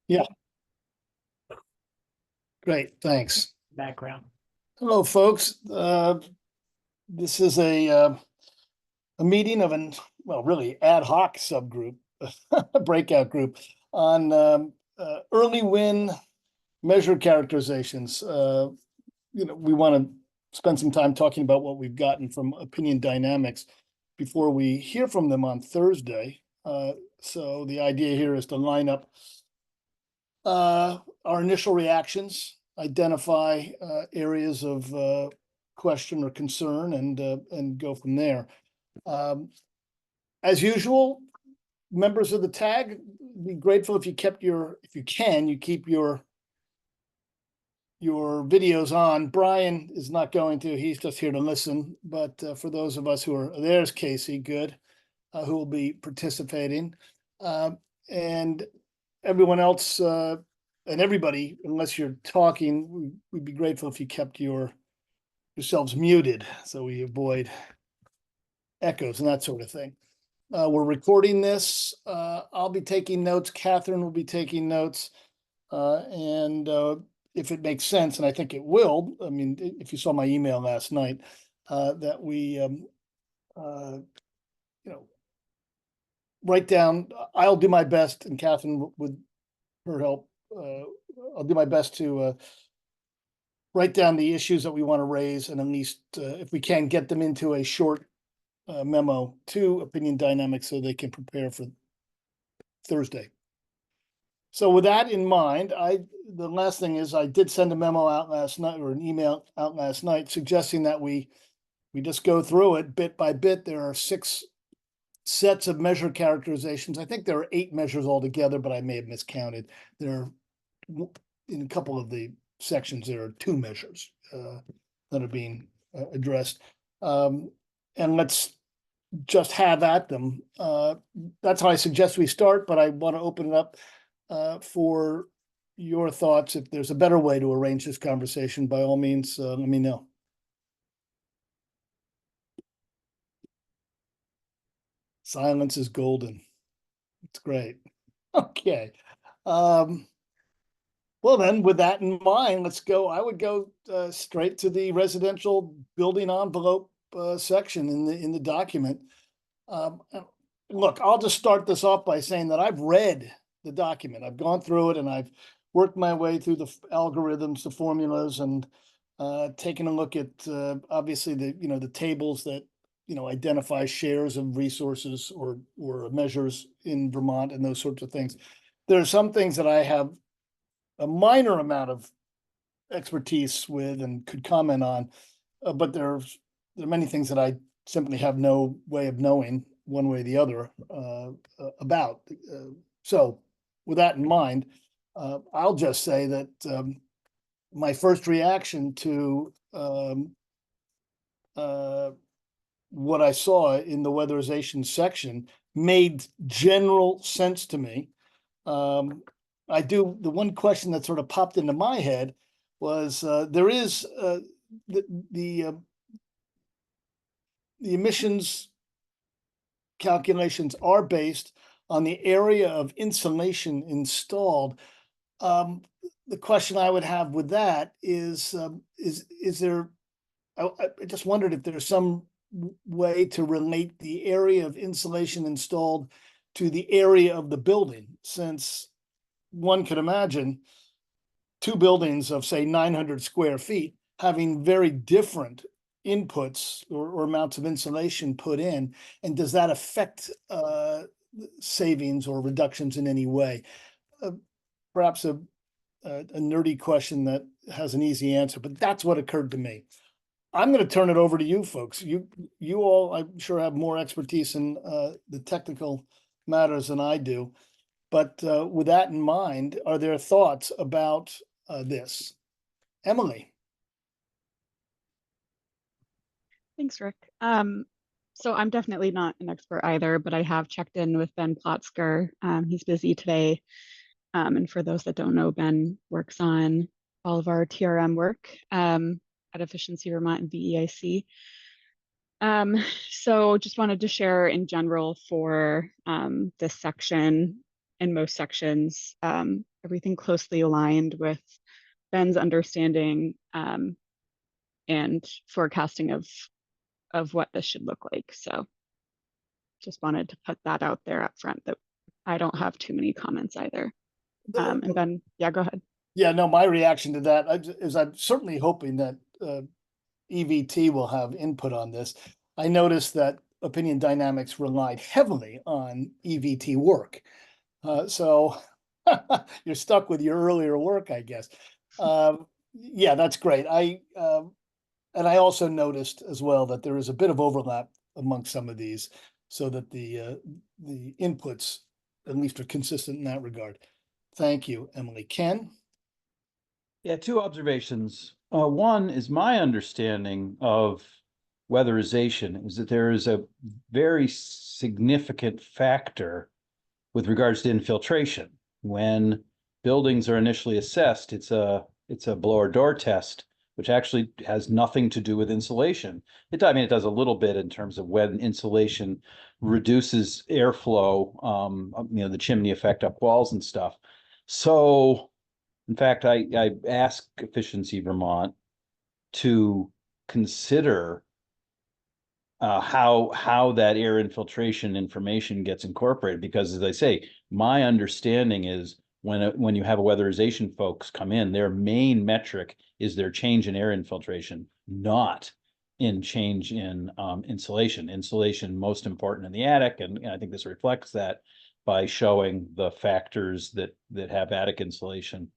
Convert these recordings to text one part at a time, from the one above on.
Yeah, great, thanks. Background. Hello, folks. This is a meeting of well, really ad hoc subgroup, a breakout group on early win measure characterizations. We want to spend some time talking about what we've gotten from opinion dynamics before we hear from them on Thursday. So the idea here is to line up our initial reactions, identify areas of question or concern, and go from there. As usual, members of the tag, be grateful if you kept if you keep your videos on. Brian is not going to, he's just here to listen. But for those of us who are, there's Casey, good, who will be participating. And everyone else, and everybody, unless you're talking, we'd be grateful if you kept yourselves muted so we avoid echoes and that sort of thing. We're recording this. I'll be taking notes. Catherine will be taking notes. And if it makes sense, and I think it will, I mean, if you saw my email last night, that we, write down, I'll do my best, and Catherine, with her help, I'll do my best to write down the issues that we want to raise, and at least, if we can, get them into a short memo to Opinion Dynamics so they can prepare for Thursday. So with that in mind, the last thing is I did send a memo out last night, or an email out last night, suggesting that we just go through it bit by bit. There are 6 sets of measure characterizations. I think there are 8 measures altogether, but I may have miscounted. There are, in a couple of the sections, there are 2 measures that are being addressed. And let's just have at them. That's how I suggest we start, but I want to open it up for your thoughts. If there's a better way to arrange this conversation, by all means, let me know. Silence is golden. It's great. Okay. Well then, with that in mind, let's go. I would go straight to the residential building envelope section in the document. Look, I'll just start this off by saying that I've read the document. I've gone through it and I've worked my way through the algorithms, the formulas, and taken a look at obviously the tables that identify shares of resources or measures in Vermont and those sorts of things. There are some things that I have a minor amount of expertise with and could comment on, but there are many things that I simply have no way of knowing one way or the other about. So with that in mind, I'll just say that my first reaction to what I saw in the weatherization section made general sense to me. The one question that sort of popped into my head was there is the emissions calculations are based on the area of insulation installed. The question I would have with that is there, I just wondered if there's some way to relate the area of insulation installed to the area of the building, since one could imagine 2 buildings of, say, 900 square feet having very different inputs or amounts of insulation put in, and does that affect savings or reductions in any way? Perhaps a nerdy question that has an easy answer, but that's what occurred to me. I'm going to turn it over to you folks. You all, I'm sure, have more expertise in the technical matters than I do. But with that in mind, are there thoughts about this? Emily? Thanks, Rick. So I'm definitely not an expert either, but I have checked in with Ben Plotzker. He's busy today. And for those that don't know, Ben works on all of our TRM work at Efficiency Vermont and VEIC. So just wanted to share in general for this section and most sections, everything closely aligned with Ben's understanding and forecasting of what this should look like. So just wanted to put that out there up front that I don't have too many comments either. And Ben, yeah, go ahead. Yeah, no, my reaction to that is I'm certainly hoping that EVT will have input on this. I noticed that Opinion Dynamics relied heavily on EVT work. So you're stuck with your earlier work, I guess. Yeah, that's great. And I also noticed as well that there is a bit of overlap among some of these, so that the inputs at least are consistent in that regard. Thank you, Emily. Ken? Yeah, two observations. One is my understanding of weatherization is that there is a very significant factor with regards to infiltration. When buildings are initially assessed, it's a blower door test, which actually has nothing to do with insulation. I mean, it does a little bit in terms of when insulation reduces airflow, the chimney effect up walls and stuff. So, in fact, I asked Efficiency Vermont to consider how that air infiltration information gets incorporated, because as I say, my understanding is when you have a weatherization folks come in, their main metric is their change in air infiltration, not in change in insulation. Insulation most important in the attic, and I think this reflects that by showing the factors that have attic insulation.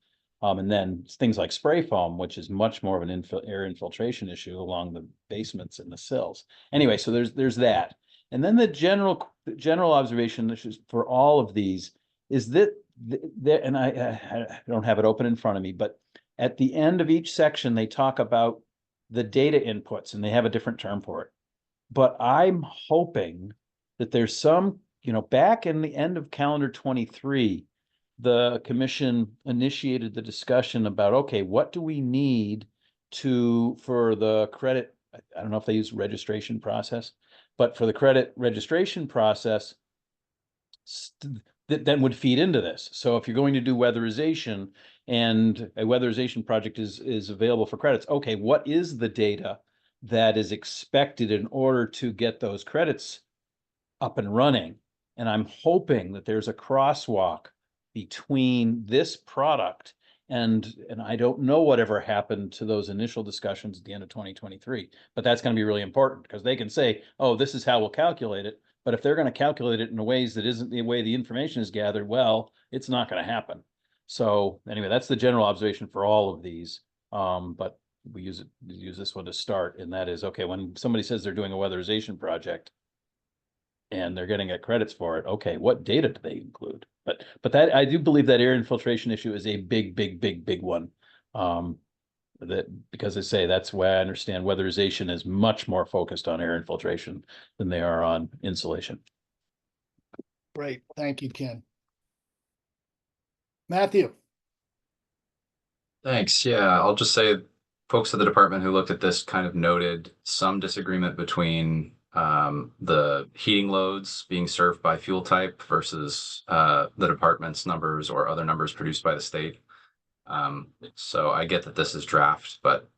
And then things like spray foam, which is much more of an air infiltration issue along the basements and the sills. Anyway, so there's that. And then the general observation for all of these is that, and I don't have it open in front of me, but at the end of each section, they talk about the data inputs, and they have a different term for it. But I'm hoping that there's some, back in the end of calendar 23, the commission initiated the discussion about, okay, what do we need for the credit? I don't know if they use registration process, but for the credit registration process, that then would feed into this. So if you're going to do weatherization and a weatherization project is available for credits, okay, what is the data that is expected in order to get those credits up and running? And I'm hoping that there's a crosswalk between this product and I don't know whatever happened to those initial discussions at the end of 2023, but that's going to be really important, because they can say, oh, this is how we'll calculate it. But if they're going to calculate it in ways that isn't the way the information is gathered, well, it's not going to happen. So anyway, that's the general observation for all of these. But we use this one to start, and that is, okay, when somebody says they're doing a weatherization project and they're getting credits for it, okay, what data do they include? But that, I do believe that air infiltration issue is a big one. Because I say that's why I understand weatherization is much more focused on air infiltration than they are on insulation. Great, thank you, Ken. Matthew. Thanks. Yeah, I'll just say folks at the department who looked at this kind of noted some disagreement between the heating loads being served by fuel type versus the department's numbers or other numbers produced by the state. So I get that this is draft, but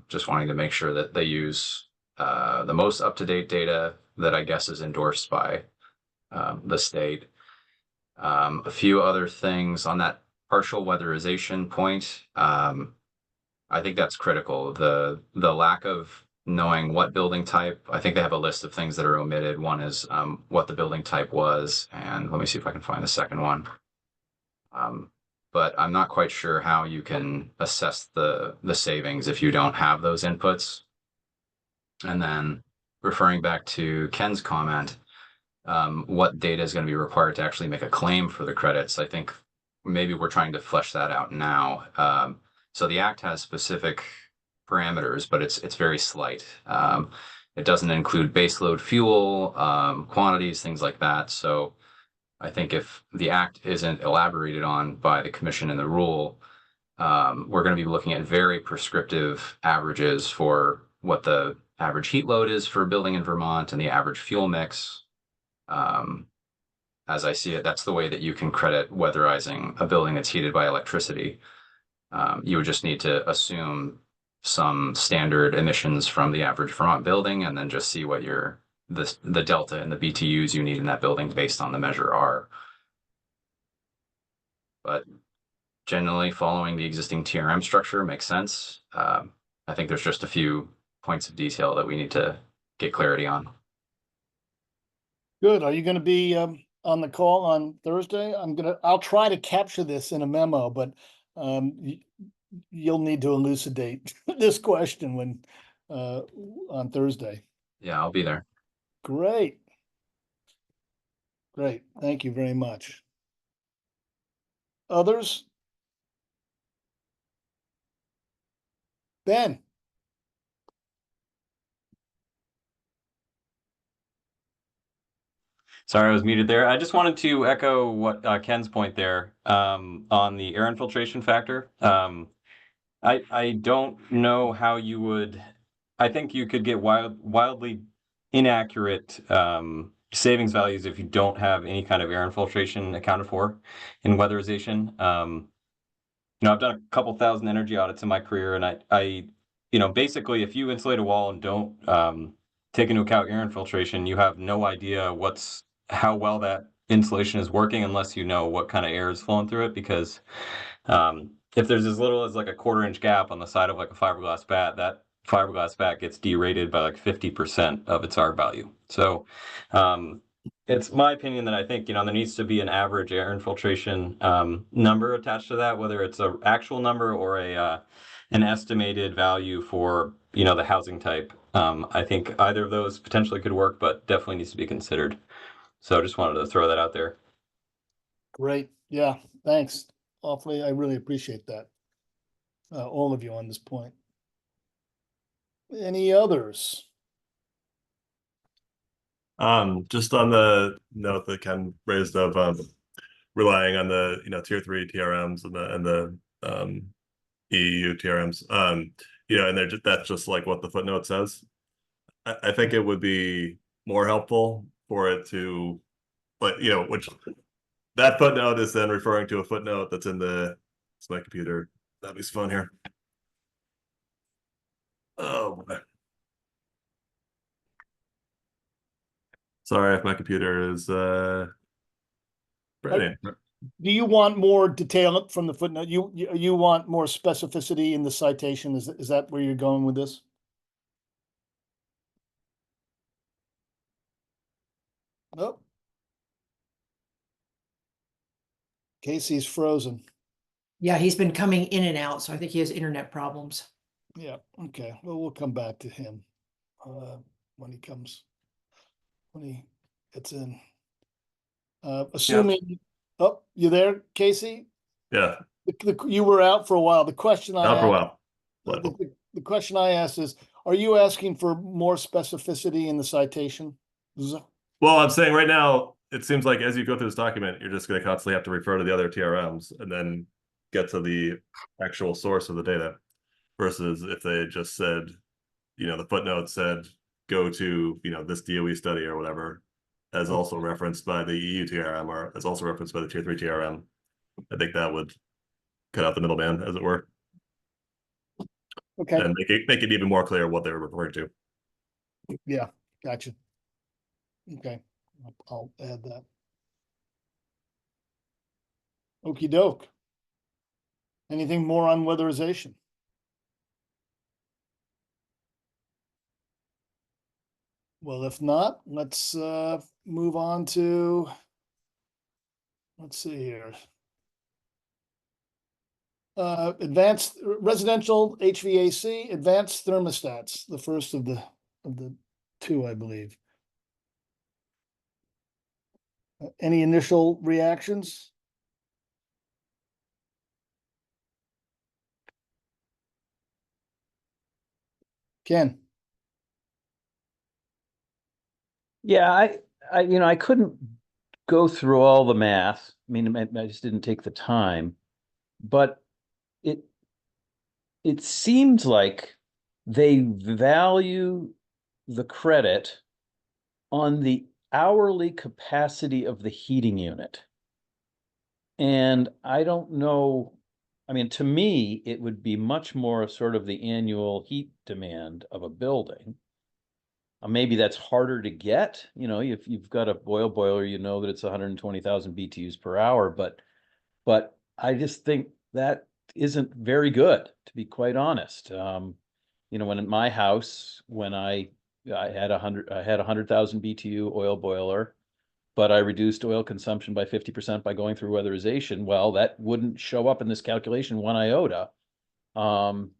just wanting to make sure that they use the most up-to-date data that I guess is endorsed by the state. A few other things on that partial weatherization point. I think that's critical. The lack of knowing what building type, I think they have a list of things that are omitted. One is what the building type was, and let me see if I can find the second one. But I'm not quite sure how you can assess the savings if you don't have those inputs. And then referring back to Ken's comment, what data is going to be required to actually make a claim for the credits, I think maybe we're trying to flesh that out now. So the Act has specific parameters, but it's very slight. It doesn't include baseload fuel, quantities, things like that. So I think if the Act isn't elaborated on by the commission in the rule, we're going to be looking at very prescriptive averages for what the average heat load is for a building in Vermont and the average fuel mix. as I see it, that's the way that you can credit weatherizing a building that's heated by electricity. You would just need to assume some standard emissions from the average Vermont building, and then just see what the delta and the BTUs you need in that building based on the measure are. But generally, following the existing TRM structure makes sense. I think there's just a few points of detail that we need to get clarity on. Good. Are you going to be on the call on Thursday? I'll try to capture this in a memo, but you'll need to elucidate this question when on Thursday. Yeah, I'll be there. Great. Great. Thank you very much. Others? Ben? Sorry, I was muted there. I just wanted to echo what Ken's point there on the air infiltration factor. I don't know how you would. I think you could get wildly inaccurate savings values if you don't have any kind of air infiltration accounted for in weatherization. I've done a couple thousand energy audits in my career, and I basically, if you insulate a wall and don't take into account air infiltration, you have no idea how well that insulation is working unless you know what kind of air is flowing through it. Because if there's as little as like a 1/4-inch gap on the side of like a fiberglass bat, that fiberglass bat gets derated by like 50% of its R value. So it's my opinion that I think, there needs to be an average air infiltration number attached to that, whether it's an actual number or an estimated value for, the housing type. I think either of those potentially could work, but definitely needs to be considered. So I just wanted to throw that out there. Great. Yeah, thanks. Awfully, I really appreciate that. All of you on this point. Any others? Just on the note that Ken raised of relying on the tier 3 TRMs and the EU TRMs, and that's just like what the footnote says. I think it would be more helpful for it to, which that footnote is then referring to a footnote that's in it's my computer. That'd be fun here. Oh boy. Sorry if my computer is ready. Do you want more detail from the footnote? You want more specificity in the citation? Is that where you're going with this? Nope. Casey's frozen. Yeah, he's been coming in and out, so I think he has internet problems. Yeah, okay. Well, we'll come back to him when he gets in. Assuming, oh, you there, Casey? Yeah. You were out for a while. The question Out for a while. The question I asked is, are you asking for more specificity in the citation? Well, I'm saying right now, it seems like as you go through this document, you're just going to constantly have to refer to the other TRMs and then get to the actual source of the data, versus if they just said, the footnote said, go to, this DOE study or whatever, as also referenced by the EU TRM or as also referenced by the tier 3 TRM. I think that would cut out the middleman, as it were. Okay. And make it even more clear what they were referring to. Yeah, gotcha. Okay, I'll add that. Okie doke. Anything more on weatherization? Well, if not, let's move on to, let's see here. Advanced residential HVAC, advanced thermostats, the first of the two, I believe. Any initial reactions? Ken? Yeah, I couldn't go through all the math. I mean, I just didn't take the time, but it seems like they value the credit on the hourly capacity of the heating unit. And I don't know, I mean, to me, it would be much more sort of the annual heat demand of a building. Maybe that's harder to get, if you've got a oil boiler, you know that it's 120,000 BTUs per hour, but I just think that isn't very good, to be quite honest. When in my house, when I had 100,000 BTU oil boiler, but I reduced oil consumption by 50% by going through weatherization. Well, that wouldn't show up in this calculation one iota. And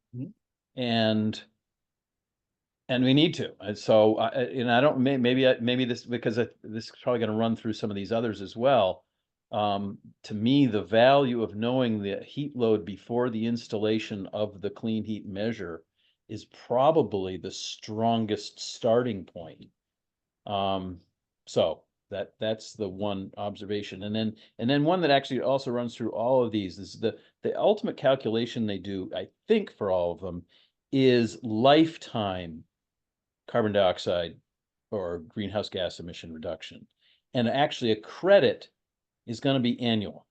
we need to. And so, I don't, maybe this, because this is probably going to run through some of these others as well. To me, the value of knowing the heat load before the installation of the clean heat measure is probably the strongest starting point. So that's the one observation. And then one that actually also runs through all of these is the ultimate calculation they do, I think, for all of them is lifetime carbon dioxide or greenhouse gas emission reduction. And actually a credit is going to be annual.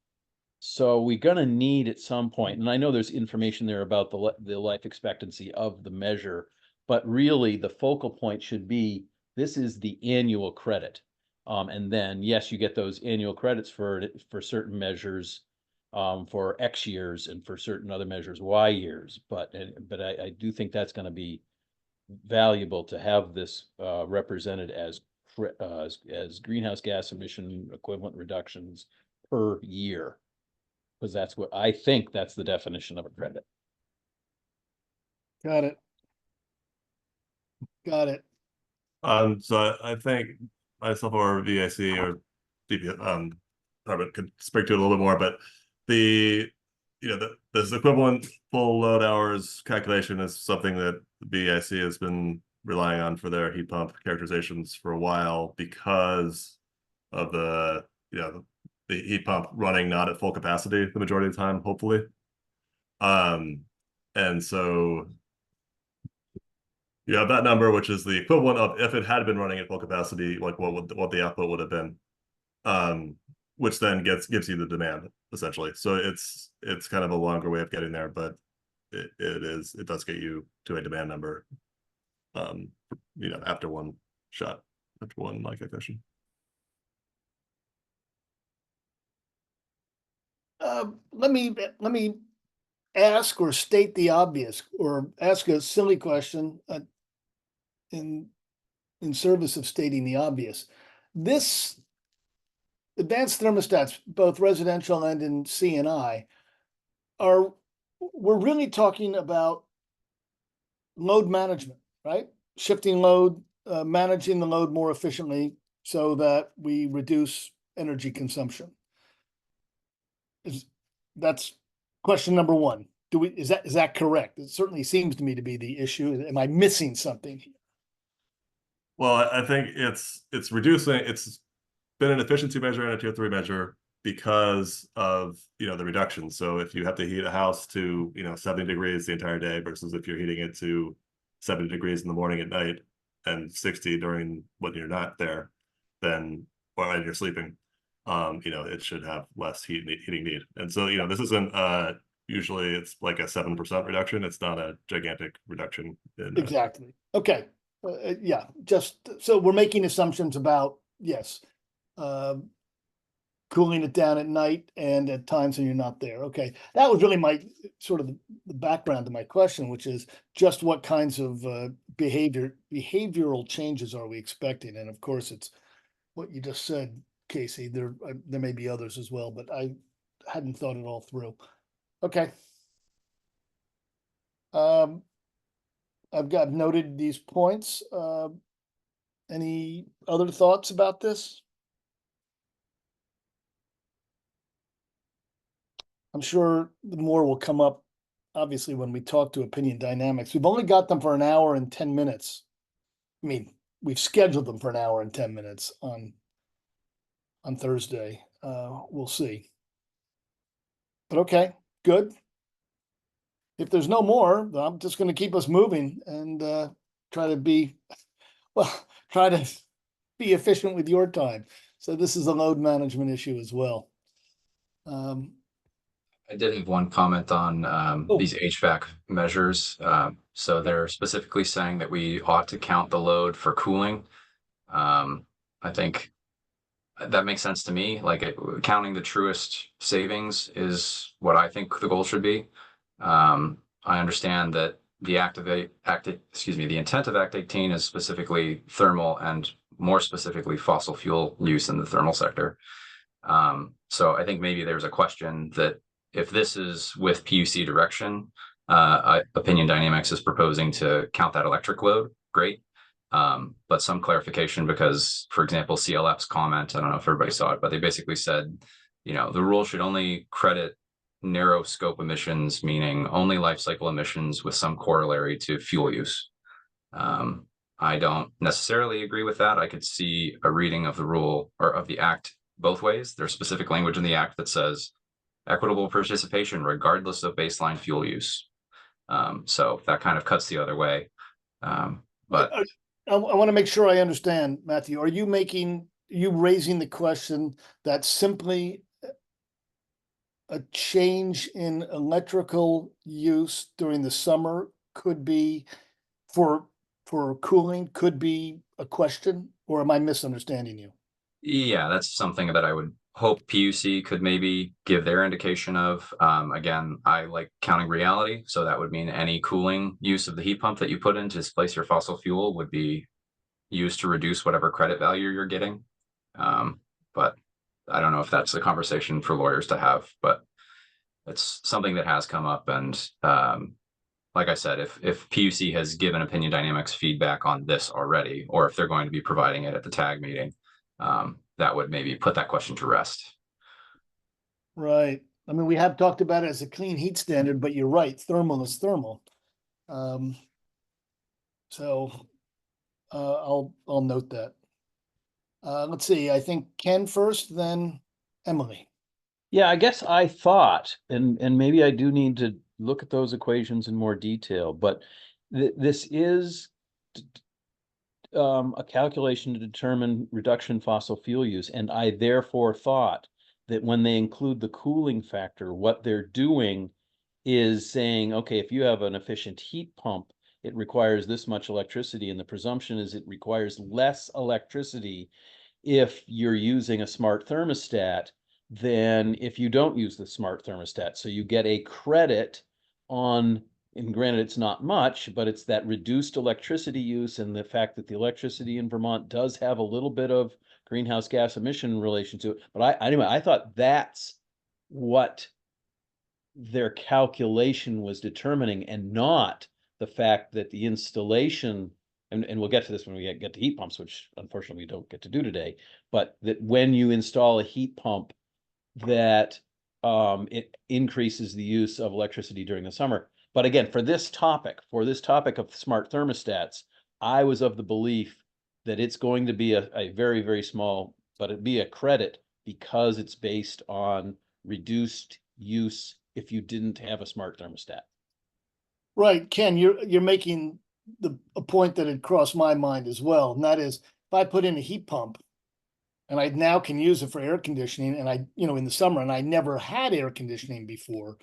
So we're going to need at some point, and I know there's information there about the life expectancy of the measure, but really the focal point should be, this is the annual credit. And then, yes, you get those annual credits for certain measures for X years, and for certain other measures, Y years. But I do think that's going to be valuable to have this represented as greenhouse gas emission equivalent reductions per year, because that's what I think that's the definition of a credit. Got it. Got it. So I think myself or VIC or DP, Robert could speak to it a little bit more, but this equivalent full load hours calculation is something that VIC has been relying on for their heat pump characterizations for a while, because of the heat pump running not at full capacity the majority of the time, hopefully. And so you have that number, which is the equivalent of if it had been running at full capacity, like what the output would have been, which then gives you the demand essentially. So it's kind of a longer way of getting there, but it does get you to a demand number, after one shot, after one life calculation. Let me ask or state the obvious, or ask a silly question in service of stating the obvious. This advanced thermostats, both residential and in C&I, we're really talking about load management, right? Shifting load, managing the load more efficiently so that we reduce energy consumption. That's question number one. Is that correct? It certainly seems to me to be the issue. Am I missing something here? Well, I think it's reducing. It's been an efficiency measure and a tier 3 measure because of the reduction. So if you have to heat a house to 70 degrees the entire day versus if you're heating it to 70 degrees in the morning at night and 60 during when you're not there, then or when you're sleeping, it should have less heating need. And so this isn't usually it's like a 7% reduction. It's not a gigantic reduction. Exactly. Okay. Yeah. Just so we're making assumptions about, yes, cooling it down at night and at times when you're not there. Okay. That was really my sort of the background to my question, which is just what kinds of behavioral changes are we expecting? And of course, it's what you just said, Casey. There may be others as well, but I hadn't thought it all through. Okay. I've noted these points. Any other thoughts about this? I'm sure more will come up, obviously, when we talk to Opinion Dynamics. We've only got them for an hour and 10 minutes. I mean, we've scheduled them for an hour and 10 minutes on Thursday. We'll see. But okay, good. If there's no more, I'm just going to keep us moving and try to be efficient with your time. So this is a load management issue as well. I did have one comment on these HVAC measures. So they're specifically saying that we ought to count the load for cooling. I think that makes sense to me. Like counting the truest savings is what I think the goal should be. I understand that the intent of Act 18 is specifically thermal and more specifically fossil fuel use in the thermal sector. So I think maybe there's a question that if this is with PUC direction, Opinion Dynamics is proposing to count that electric load, great. But some clarification because, for example, CLF's comment, I don't know if everybody saw it, but they basically said, you know, the rule should only credit narrow scope emissions, meaning only life cycle emissions with some corollary to fuel use. I don't necessarily agree with that. I could see a reading of the rule or of the act both ways. There's specific language in the act that says equitable participation regardless of baseline fuel use. So that kind of cuts the other way. But I want to make sure I understand, Matthew. Are you raising the question that simply a change in electrical use during the summer could be for cooling could be a question, or am I misunderstanding you? Yeah, that's something that I would hope PUC could maybe give their indication of. Again, I like counting reality, so that would mean any cooling use of the heat pump that you put in to displace your fossil fuel would be used to reduce whatever credit value you're getting. But I don't know if that's a conversation for lawyers to have, but it's something that has come up. And like I said, if PUC has given Opinion Dynamics feedback on this already, or if they're going to be providing it at the TAG meeting, that would maybe put that question to rest. Right. I mean, we have talked about it as a clean heat standard, but you're right, thermal is thermal. So I'll note that. Let's see, I think Ken first, then Emily. Yeah, I guess I thought, and maybe I do need to look at those equations in more detail, but this is a calculation to determine reduction fossil fuel use. And I therefore thought that when they include the cooling factor, what they're doing is saying, okay, if you have an efficient heat pump, it requires this much electricity. And the presumption is it requires less electricity if you're using a smart thermostat than if you don't use the smart thermostat. So you get a credit on, and granted it's not much, but it's that reduced electricity use and the fact that the electricity in Vermont does have a little bit of greenhouse gas emission in relation to it. But anyway, I thought that's what their calculation was determining, and not the fact that the installation, and we'll get to this when we get to heat pumps, which unfortunately we don't get to do today, but that when you install a heat pump, that it increases the use of electricity during the summer. But again, for this topic of smart thermostats, I was of the belief that it's going to be a very, very small, but it'd be a credit because it's based on reduced use if you didn't have a smart thermostat. Right, Ken, you're making a point that had crossed my mind as well, and that is if I put in a heat pump and I now can use it for air conditioning, and I, in the summer, and I never had air conditioning before.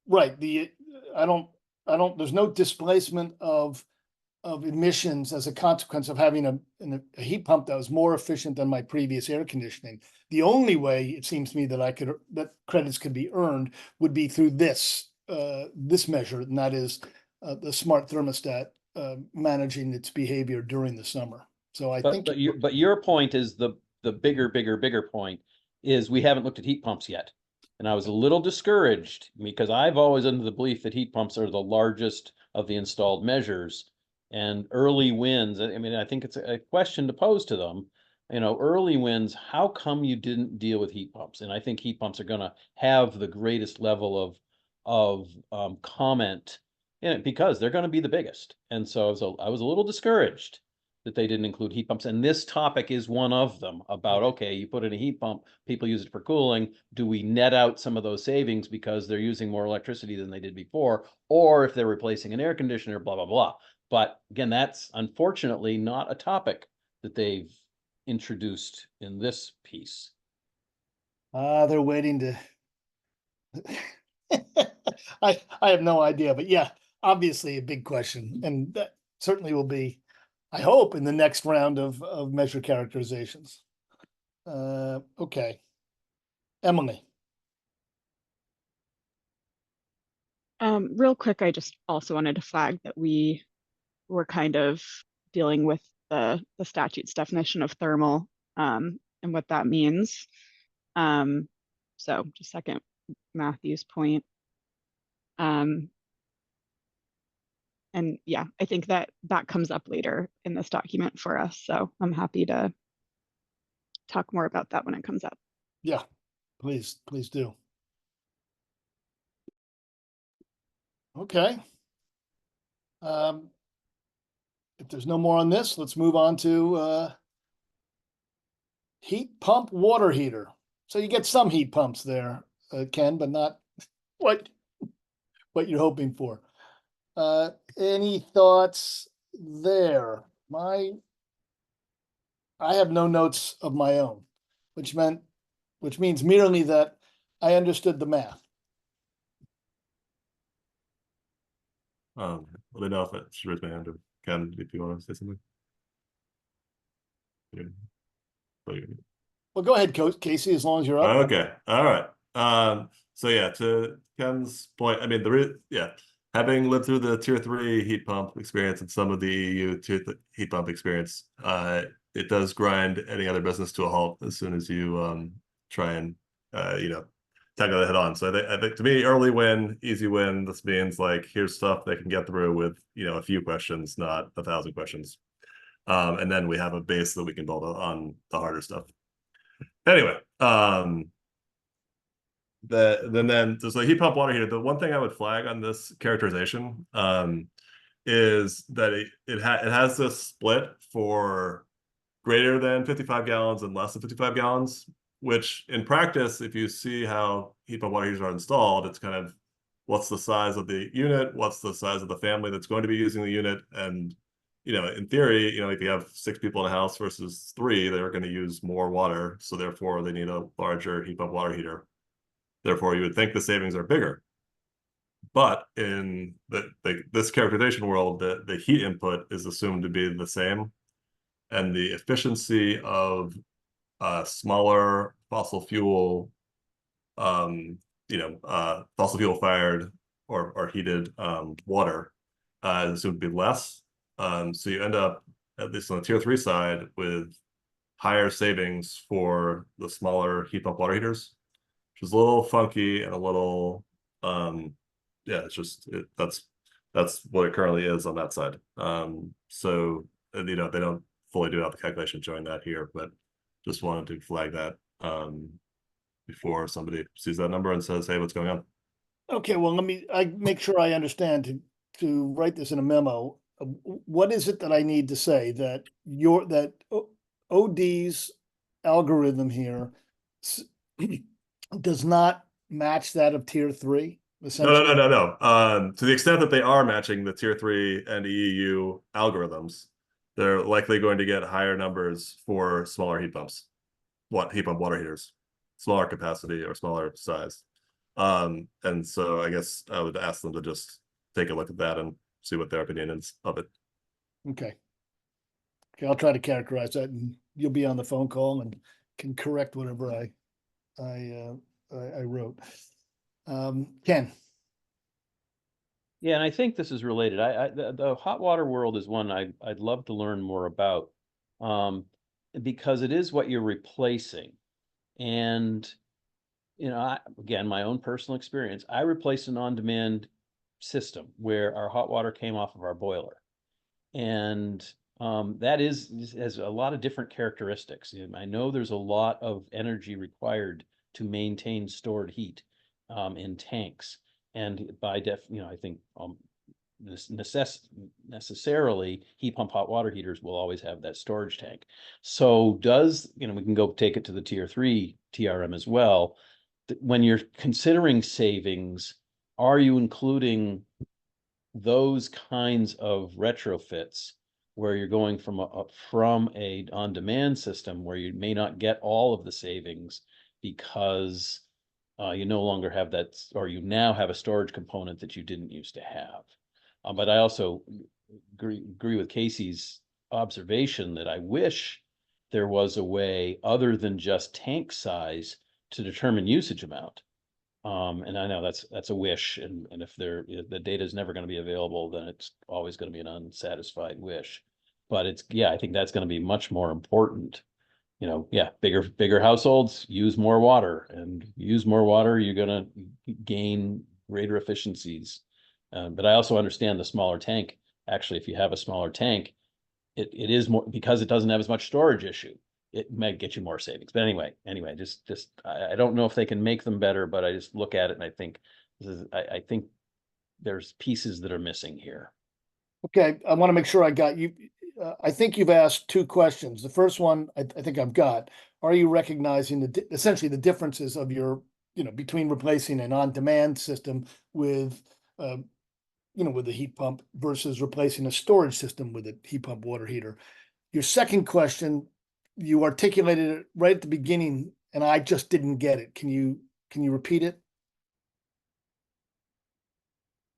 Right, there's no displacement of emissions as a consequence of having a heat pump that was more efficient than my previous air conditioning. The only way it seems to me that credits could be earned would be through this measure, and that is the smart thermostat managing its behavior during the summer. So I think, but your point is the bigger point is we haven't looked at heat pumps yet. And I was a little discouraged because I've always under the belief that heat pumps are the largest of the installed measures. And early wins, I mean, I think it's a question to pose to them. Early wins, how come you didn't deal with heat pumps? And I think heat pumps are going to have the greatest level of comment in it because they're going to be the biggest. And so I was a little discouraged that they didn't include heat pumps. And this topic is one of them about, okay, you put in a heat pump, people use it for cooling. Do we net out some of those savings because they're using more electricity than they did before? Or if they're replacing an air conditioner, blah, blah, blah. But again, that's unfortunately not a topic that they've introduced in this piece? They're waiting to. I have no idea, but yeah, obviously a big question, and that certainly will be, I hope, in the next round of measure characterizations. Okay, Emily. Real quick, I just also wanted to flag that we were kind of dealing with the statute's definition of thermal, and what that means. So just second Matthew's point. And yeah, I think that comes up later in this document for us. So I'm happy to talk more about that when it comes up. Yeah, please do. Okay. If there's no more on this, let's move on to heat pump water heater. So you get some heat pumps there, Ken, but not what you're hoping for. Any thoughts there? I have no notes of my own, which means merely that I understood the math. Let me know if it should raise my hand or Ken, if you want to say something. Yeah. Well, go ahead, Coach Casey, as long as you're up. Okay. All right. So yeah, to Ken's point, I mean, having lived through the tier 3 heat pump experience and some of the EU heat pump experience, it does grind any other business to a halt as soon as you try and tackle it head on. So I think to me, early win, easy win. This means like here's stuff they can get through with a few questions, not 1,000 questions. And then we have a base that we can build on the harder stuff. Anyway, then there's a heat pump water heater. The one thing I would flag on this characterization is that it has this split for greater than 55 gallons and less than 55 gallons, which in practice, if you see how heat pump water heaters are installed, it's kind of what's the size of the unit, what's the size of the family that's going to be using the unit, and in theory, if you have 6 people in a house versus 3, they're going to use more water. So therefore, they need a larger heat pump water heater. Therefore, you would think the savings are bigger. But in this characterization world, the heat input is assumed to be the same. And the efficiency of smaller fossil fuel, fossil fuel fired or heated water is assumed to be less. So you end up, at least on the tier 3 side, with higher savings for the smaller heat pump water heaters, which is a little funky and a little, it's just, that's what it currently is on that side. So, they don't fully do out the calculation showing that here, but just wanted to flag that before somebody sees that number and says, hey, what's going on? Okay, well, I make sure I understand to write this in a memo. What is it that I need to say that OD's algorithm here does not match that of tier 3? No. To the extent that they are matching the tier 3 and EU algorithms, they're likely going to get higher numbers for smaller heat pumps, heat pump water heaters, smaller capacity or smaller size. And so I guess I would ask them to just take a look at that and see what their opinion is of it. Okay, I'll try to characterize that, and you'll be on the phone call and can correct whatever I wrote. Ken. Yeah, and I think this is related. The hot water world is one I'd love to learn more about, because it is what you're replacing. And again, my own personal experience, I replaced an on-demand system where our hot water came off of our boiler, and that has a lot of different characteristics. I know there's a lot of energy required to maintain stored heat in tanks. And by I think this necessarily heat pump hot water heaters will always have that storage tank. So we can go take it to the tier 3 TRM as well. When you're considering savings, are you including those kinds of retrofits where you're going from a on-demand system where you may not get all of the savings because you no longer have that, or you now have a storage component that you didn't used to have. But I also agree with Casey's observation that I wish there was a way other than just tank size to determine usage amount. And I know that's a wish, and if the data is never going to be available, then it's always going to be an unsatisfied wish. But I think that's going to be much more important. Bigger households use more water, and use more water, you're going to gain greater efficiencies. But I also understand the smaller tank. Actually, if you have a smaller tank, it is more, because it doesn't have as much storage issue. It might get you more savings. But anyway, I don't know if they can make them better, but I just look at it and I think I think there's pieces that are missing here. Okay, I want to make sure I got you. I think you've asked two questions. The first one, I think I've got. Are you recognizing essentially the differences of between replacing an on-demand system with, with a heat pump versus replacing a storage system with a heat pump water heater? Your second question, you articulated it right at the beginning, and I just didn't get it. Can you repeat it?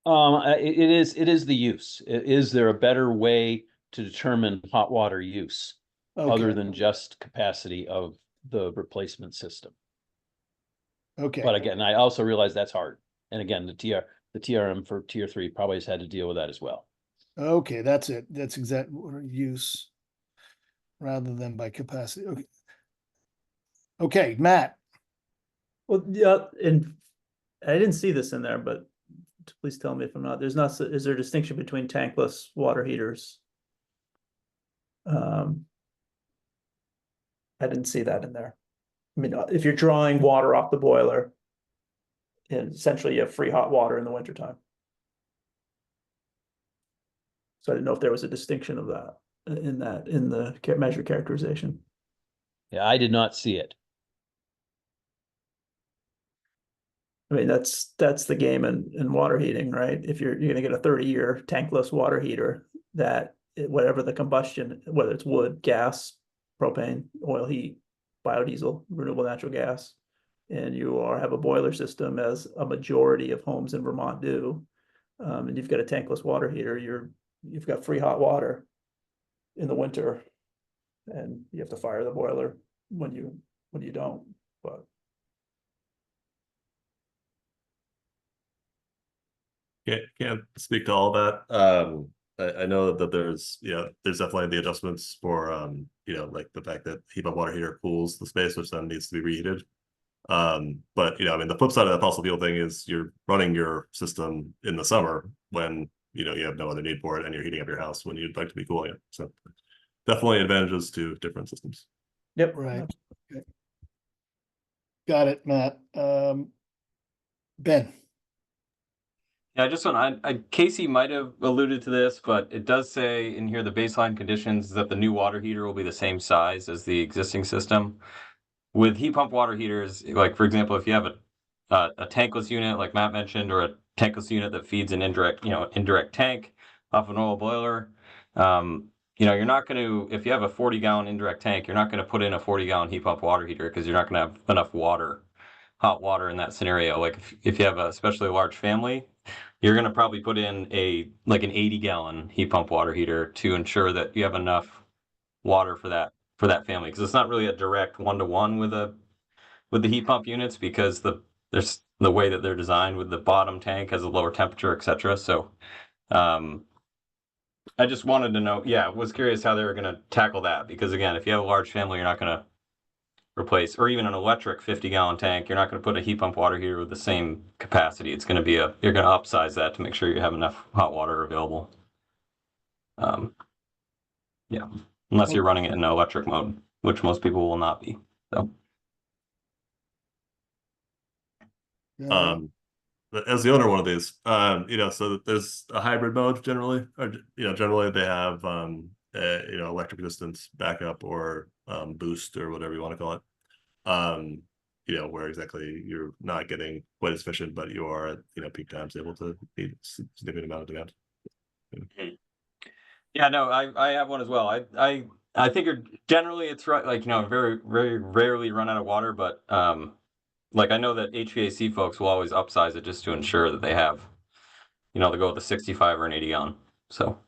It is the use. Is there a better way to determine hot water use other than just capacity of the replacement system? Okay. But again, I also realize that's hard. And again, the TRM for tier 3 probably has had to deal with that as well. Okay, that's it. That's exact use rather than by capacity. Okay. Okay, Matt. Well, yeah, and I didn't see this in there, but please tell me if I'm not. Is there a distinction between tankless water heaters? I didn't see that in there. I mean, if you're drawing water off the boiler, and essentially you have free hot water in the wintertime. So I didn't know if there was a distinction of that in the measure characterization. Yeah, I did not see it. I mean, that's the game in water heating, right? If you're going to get a 30-year tankless water heater, that whatever the combustion, whether it's wood, gas, propane, oil heat, biodiesel, renewable natural gas, and you have a boiler system, as a majority of homes in Vermont do, and you've got a tankless water heater, you've got free hot water in the winter, and you have to fire the boiler when you don't. But can't speak to all that. I know that there's definitely the adjustments for like the fact that heat pump water heater cools the space, which then needs to be reheated. But I mean, the flip side of that fossil fuel thing is you're running your system in the summer when you have no other need for it, and you're heating up your house when you'd like to be cooling it. So definitely advantages to different systems. yep, Right. Okay. Got it, Matt. Ben. Yeah, I just want Casey might have alluded to this, but it does say in here the baseline conditions is that the new water heater will be the same size as the existing system. With heat pump water heaters, like for example, if you have a tankless unit, like Matt mentioned, or a tankless unit that feeds an indirect tank off an oil boiler, you're not going to, if you have a 40-gallon indirect tank, you're not going to put in a 40-gallon heat pump water heater because you're not going to have enough hot water in that scenario. Like if you have especially a large family, you're going to probably put in an 80-gallon heat pump water heater to ensure that you have enough water for that family, because it's not really a direct one-to-one with the heat pump units, because there's the way that they're designed, with the bottom tank has a lower temperature, etc. So I just wanted to know, was curious how they were going to tackle that, because again, if you have a large family, you're not going to replace, or even an electric 50-gallon tank, you're not going to put a heat pump water heater with the same capacity. It's going to be you're going to upsize that to make sure you have enough hot water available. Unless you're running it in electric mode, which most people will not be. So. As the owner of one of these, so there's a hybrid mode generally, or generally they have electric resistance backup, or boost, or whatever you want to call it. Where exactly you're not getting quite as efficient, but you are at peak times able to meet a significant amount of demand. Yeah, no, I have one as well. I figured generally it's right, like, very, very rarely run out of water, but like I know that HVAC folks will always upsize it just to ensure that they have, they go with a 65 or an 80 on. So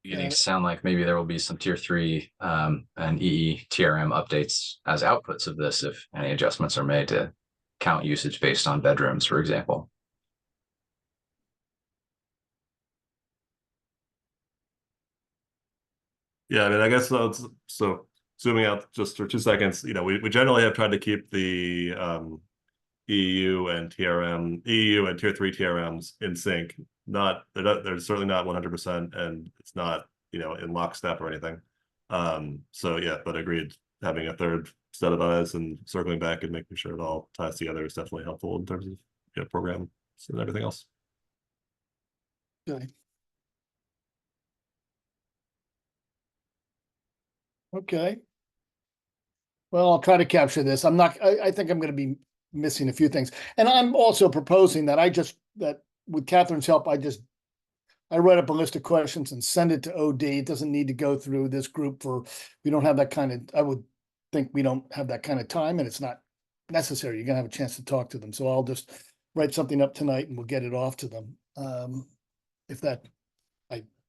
Beginning to sound like maybe there will be some tier 3 and EE TRM updates as outputs of this if any adjustments are made to count usage based on bedrooms, for example. Yeah, I mean, I guess so zooming out just for 2 seconds, we generally have tried to keep the EU and tier 3 TRMs in sync. They're certainly not 100%, and it's not, in lockstep or anything. So yeah, but agreed, having a third set of eyes and circling back and making sure it all ties together is definitely helpful in terms of program and everything else. Okay. Okay. Well, I'll try to capture this. I think I'm going to be missing a few things. And I'm also proposing that that with Catherine's help, I write up a list of questions and send it to OD. It doesn't need to go through this group we don't have that kind of, I would think we don't have that kind of time, and it's not necessary. You're going to have a chance to talk to them. So I'll just write something up tonight and we'll get it off to them. I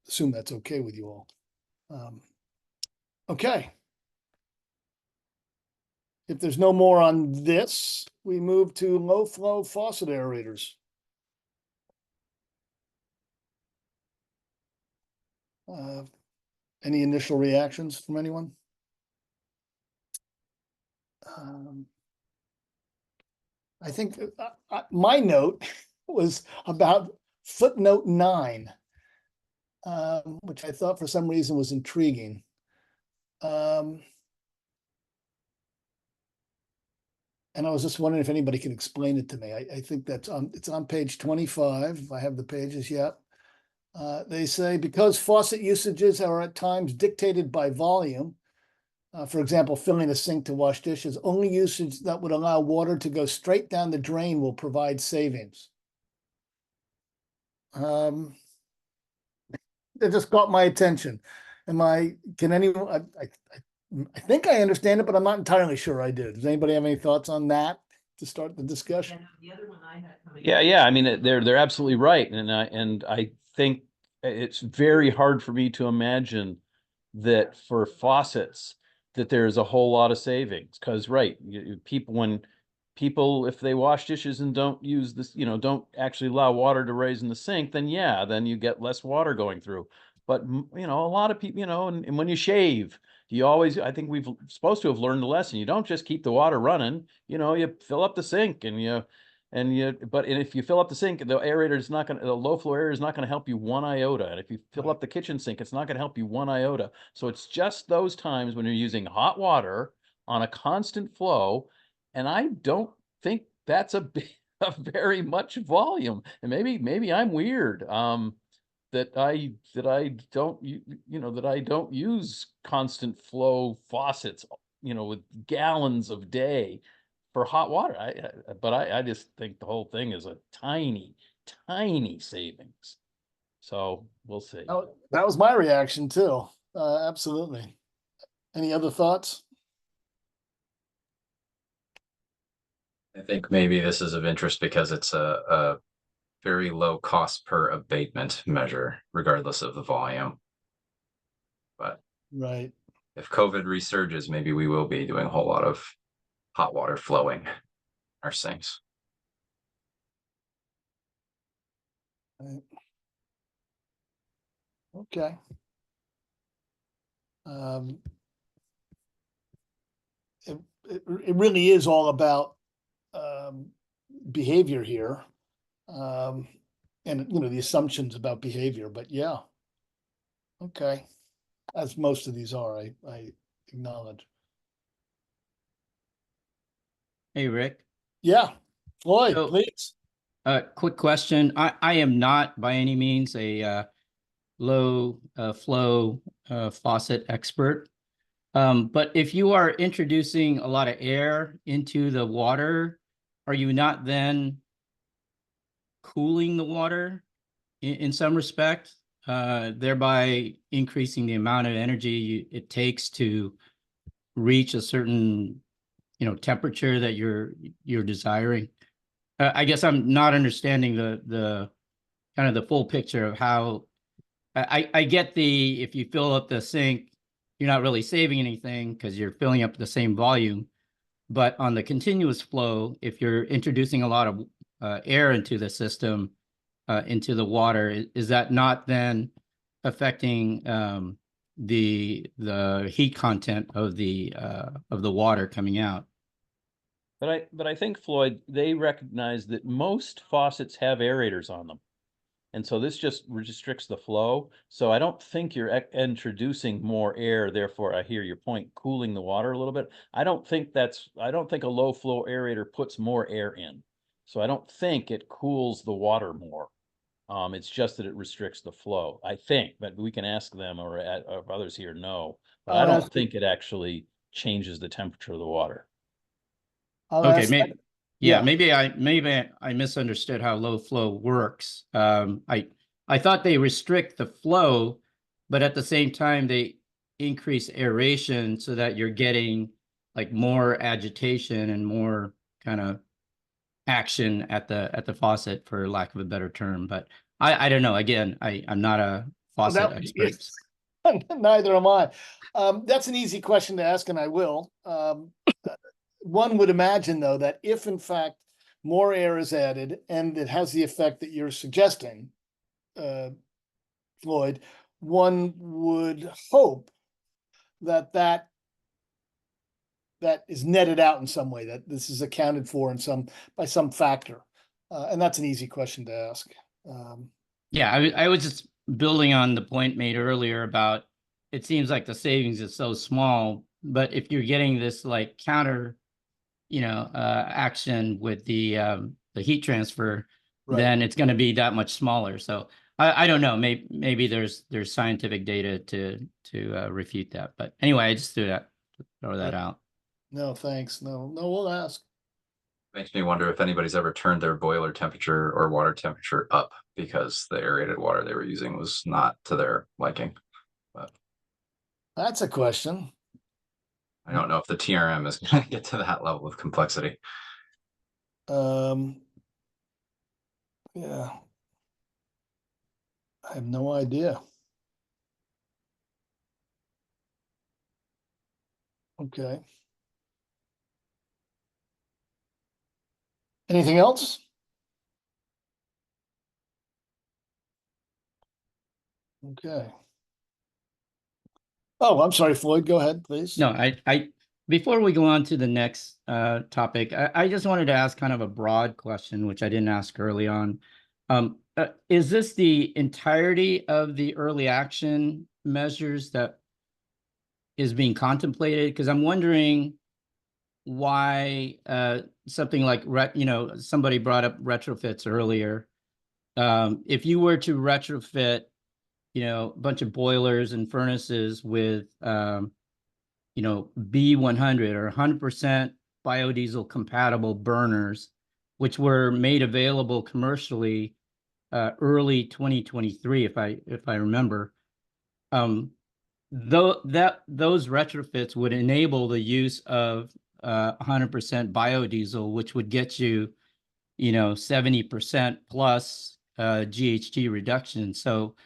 assume that's okay with you all. Okay. If there's no more on this, we move to low flow faucet aerators. Any initial reactions from anyone? I think my note was about footnote 9, which I thought for some reason was intriguing. And I was just wondering if anybody can explain it to me. I think it's on page 25, if I have the pages yet. They say, because faucet usages are at times dictated by volume, for example, filling a sink to wash dishes, only usage that would allow water to go straight down the drain will provide savings. It just caught my attention. Can anyone, I think I understand it, but I'm not entirely sure I do. Does anybody have any thoughts on that to start the discussion? The other one I had coming. Yeah. I mean, they're absolutely right, and I think it's very hard for me to imagine that for faucets that there's a whole lot of savings, because people, if they wash dishes and don't use this, don't actually allow water to raise in the sink, then you get less water going through. But a lot of people, and when you shave, I think we've supposed to have learned the lesson. You don't just keep the water running, you fill up the sink but if you fill up the sink, the low flow aerator is not going to help you one iota. And if you fill up the kitchen sink, it's not going to help you one iota. So it's just those times when you're using hot water on a constant flow. And I don't think that's a very much volume. And maybe I'm weird. That I don't use constant flow faucets, with gallons of day for hot water. I just think the whole thing is a tiny savings. So we'll see. Oh, that was my reaction too. Absolutely. Any other thoughts? I think maybe this is of interest because it's a very low cost per abatement measure, regardless of the volume. But right, if COVID resurges, maybe we will be doing a whole lot of hot water flowing in our sinks. right. Okay. It really is all about behavior here, and the assumptions about behavior. But yeah, okay, as most of these are, I acknowledge. Hey, Rick. Yeah, Floyd, So- please. Quick question. I am not by any means a low flow faucet expert. But if you are introducing a lot of air into the water, are you not then cooling the water in some respect? thereby increasing the amount of energy it takes to reach a certain, temperature that you're desiring. I guess I'm not understanding the kind of the full picture of how I get if you fill up the sink, you're not really saving anything because you're filling up the same volume. But on the continuous flow, if you're introducing a lot of air into the system, into the water, is that not then affecting the heat content of the water coming out? But I think, Floyd, they recognize that most faucets have aerators on them. And so this just restricts the flow. So I don't think you're introducing more air. Therefore, I hear your point, cooling the water a little bit. I don't think a low flow aerator puts more air in. So I don't think it cools the water more. It's just that it restricts the flow, I think, but we can ask them or others here know. But I don't think it actually changes the temperature of the water. Okay, Yeah. maybe I misunderstood how low flow works. I thought they restrict the flow, but at the same time they increase aeration so that you're getting like more agitation and more kind of action at the faucet, for lack of a better term. But I don't know. Again, I'm not a faucet expert. Neither am I. That's an easy question to ask, and I will. One would imagine, though, that if in fact more air is added and it has the effect that you're suggesting, Floyd, one would hope that is netted out in some way, that this is accounted for by some factor. And that's an easy question to ask. Yeah, I was just building on the point made earlier about it seems like the savings is so small, but if you're getting this like counter action with the heat transfer, Right. then it's going to be that much smaller. So I don't know. Maybe there's scientific data to refute that. But anyway, I just throw that out. No, thanks. No, we'll ask. Makes me wonder if anybody's ever turned their boiler temperature or water temperature up because the aerated water they were using was not to their liking. But That's a question. I don't know if the TRM is going to get to that level of complexity. Yeah. I have no idea. Okay. Anything else? Okay. Oh, I'm sorry, Floyd. Go ahead, please. No, I before we go on to the next topic, I just wanted to ask kind of a broad question, which I didn't ask early on. Is this the entirety of the early action measures that is being contemplated? Because I'm wondering why something like somebody brought up retrofits earlier. If you were to retrofit, a bunch of boilers and furnaces with B100 or 100% biodiesel compatible burners, which were made available commercially early 2023, if I remember. Though those retrofits would enable the use of 100% biodiesel, which would get you, 70% plus GHG reduction. So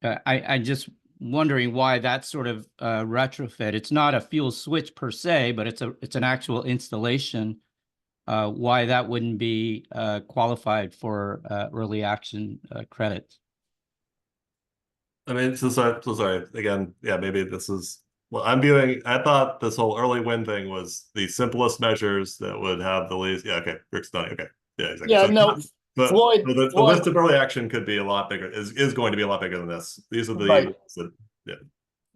I just wondering why that sort of retrofit. It's not a fuel switch per se, but it's an actual installation. Why that wouldn't be qualified for early action credits? I mean, so sorry again. Yeah, maybe this is well. I thought this whole early win thing was the simplest measures that would have the least. Yeah, okay, Rick's done. Okay, yeah, exactly. Yeah, So, no, but Floyd, the list of early action could be a lot bigger. Is going to be a lot bigger than this. These are the right. Yeah.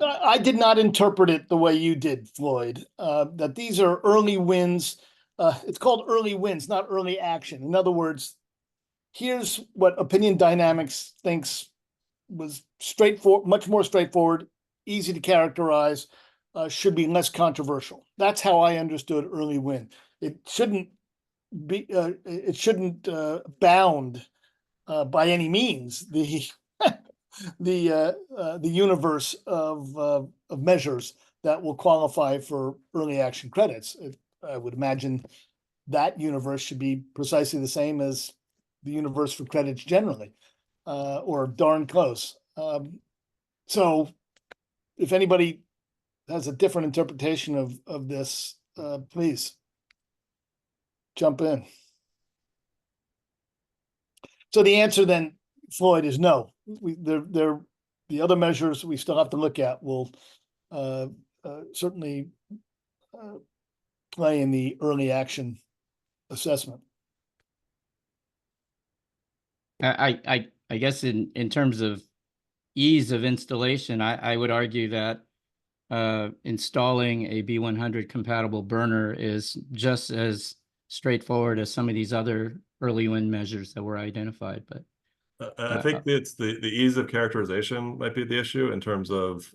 I did not interpret it the way you did, Floyd. That these are early wins. It's called early wins, not early action. In other words, here's what Opinion Dynamics thinks was straightforward, much more straightforward, easy to characterize, should be less controversial. That's how I understood early win. It shouldn't be. It shouldn't bound by any means the universe of measures that will qualify for early action credits. I would imagine that universe should be precisely the same as the universe for credits generally, or darn close. So if anybody has a different interpretation of this, please jump in. So the answer then, Floyd, is no. The other measures we still have to look at will certainly play in the early action assessment. I guess in terms of ease of installation, I would argue that installing a B100 compatible burner is just as straightforward as some of these other early win measures that were identified. But I think it's the ease of characterization might be the issue in terms of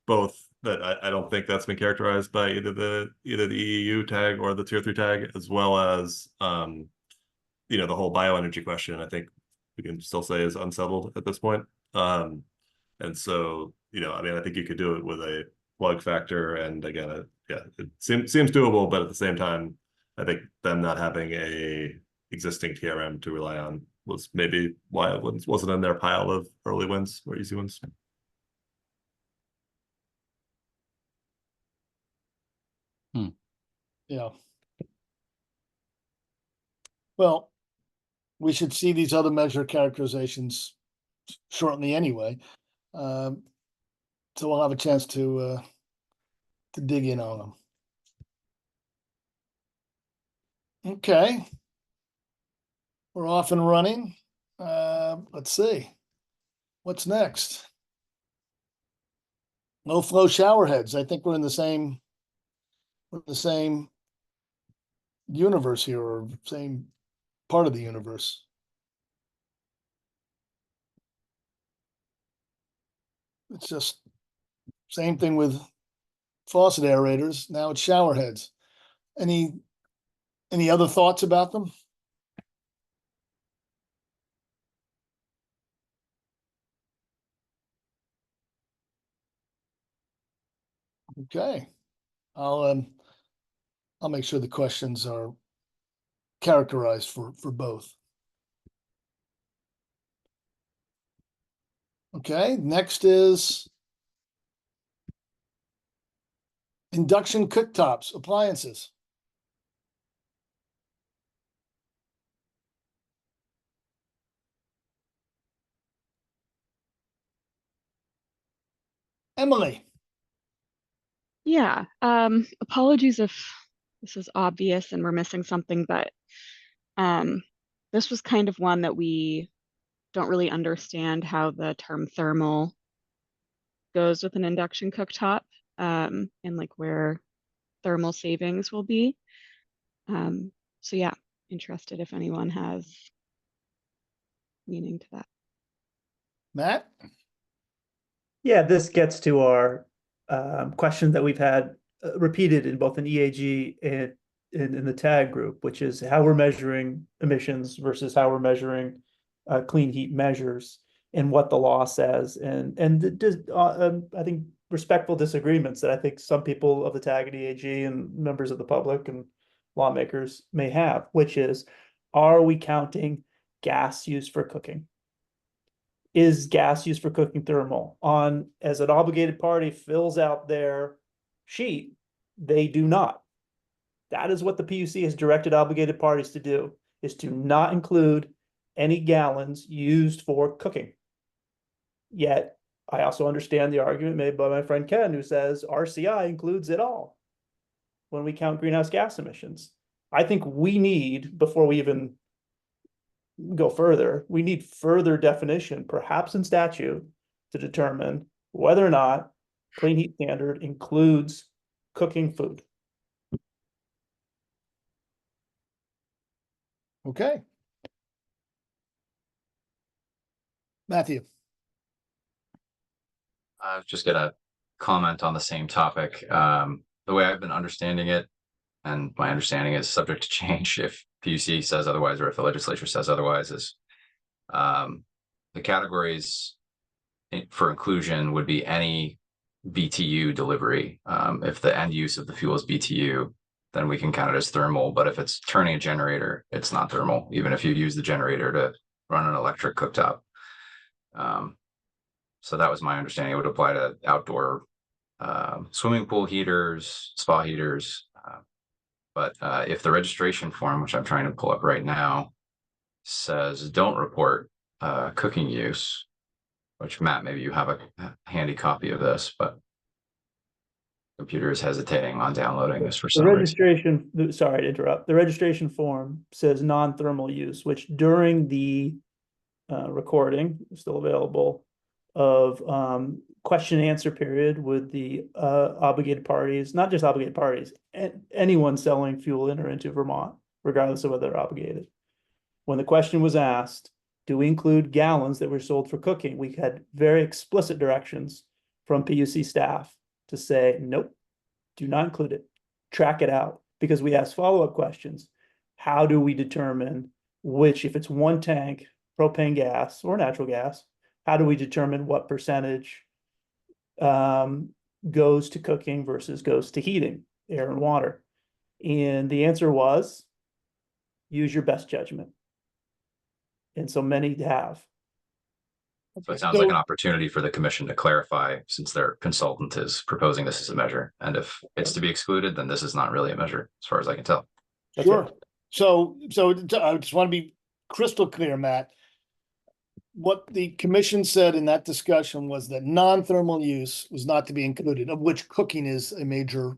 both that I don't think that's been characterized by either the EEU tag or the tier 3 tag, as well as the whole bioenergy question. I think we can still say is unsettled at this point. And so, I mean, I think you could do it with a plug factor, and again, it seems doable, but at the same time, I think them not having a existing TRM to rely on was maybe why it wasn't in their pile of early wins or easy wins. Yeah. Well, we should see these other measure characterizations shortly anyway. So we'll have a chance to dig in on them. Okay. We're off and running. Let's see. What's next? Low flow shower heads. I think we're in the same universe here, or same part of the universe. It's just same thing with faucet aerators. Now it's shower heads. Any other thoughts about them? Okay. I'll make sure the questions are characterized for both. Okay, next is induction cooktops, appliances. Emily. Yeah, apologies if this is obvious and we're missing something, but this was kind of one that we don't really understand how the term thermal goes with an induction cooktop, and like where thermal savings will be. So yeah, interested if anyone has meaning to that. Matt? Yeah, this gets to our question that we've had repeated in both an EAG and in the tag group, which is how we're measuring emissions versus how we're measuring clean heat measures, and what the law says, and I think respectful disagreements that I think some people of the tag and EAG and members of the public and lawmakers may have, which is, are we counting gas used for cooking? Is gas used for cooking thermal? As an obligated party fills out their sheet, they do not. That is what the PUC has directed obligated parties to do, is to not include any gallons used for cooking. Yet, I also understand the argument made by my friend Ken, who says RCI includes it all when we count greenhouse gas emissions. I think we need, before we even go further, we need further definition, perhaps in statute, to determine whether or not clean heat standard includes cooking food. Okay. Matthew. I was just gonna comment on the same topic. The way I've been understanding it, and my understanding is subject to change if PUC says otherwise or if the legislature says otherwise, is the categories for inclusion would be any BTU delivery. If the end use of the fuel is BTU, then we can count it as thermal. But if it's turning a generator, it's not thermal, even if you use the generator to run an electric cooktop. So that was my understanding. It would apply to outdoor swimming pool heaters, spa heaters. But if the registration form, which I'm trying to pull up right now, says don't report cooking use, which Matt, maybe you have a handy copy of this, but computer is hesitating on downloading this for The some reason. registration, sorry to interrupt, the registration form says non-thermal use, which during the recording, still available, of question and answer period with the obligated parties, not just obligated parties, anyone selling fuel in or into Vermont, regardless of whether they're obligated. When the question was asked, do we include gallons that were sold for cooking? We had very explicit directions from PUC staff to say, nope, do not include it. Track it out, because we asked follow-up questions. How do we determine which, if it's one tank, propane gas or natural gas, how do we determine what percentage goes to cooking versus goes to heating, air and water? And the answer was, use your best judgment. And so many have. So it sounds like an opportunity for the commission to clarify, since their consultant is proposing this as a measure. And if it's to be excluded, then this is not really a measure, as far as I can tell. Sure. Right. So I just want to be crystal clear, Matt. What the commission said in that discussion was that non-thermal use was not to be included, of which cooking is a major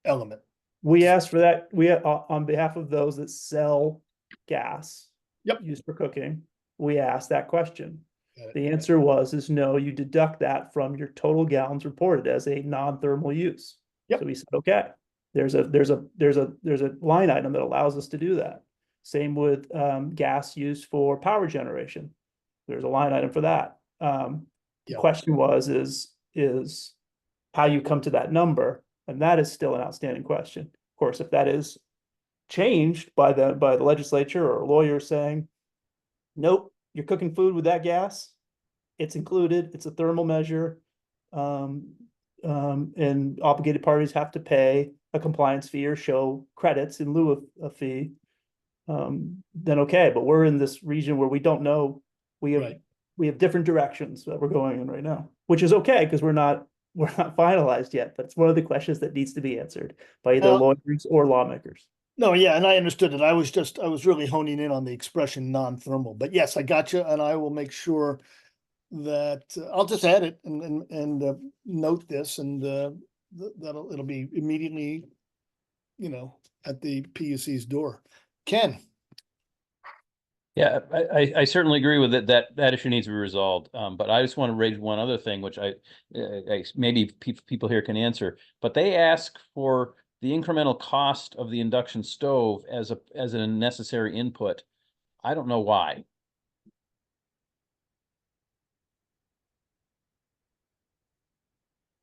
element. We asked for that. We on behalf of those that sell gas used for cooking, we asked that question. The answer was no, you deduct that from your total gallons reported as a non-thermal use. So we said, okay, there's a line item that allows us to do that. Same with gas used for power generation. There's a line item for that. The question is how you come to that number, and that is still an outstanding question. Of course, if that is changed by the legislature or a lawyer saying, nope, you're cooking food with that gas, it's included, it's a thermal measure, and obligated parties have to pay a compliance fee or show credits in lieu of a fee, then okay. But we're in this region where we don't know. We have different directions that we're going in right now, which is okay, because we're not finalized yet, but it's one of the questions that needs to be answered by either lawyers or lawmakers. No, yeah, and I understood it. I was really honing in on the expression non-thermal, but yes, I got you, and I will make sure that I'll just add it and note this, and it'll be immediately, at the PUC's door. Ken. Yeah, I certainly agree with it, that issue needs to be resolved. But I just want to raise one other thing, which I maybe people here can answer. But they ask for the incremental cost of the induction stove as a necessary input. I don't know why.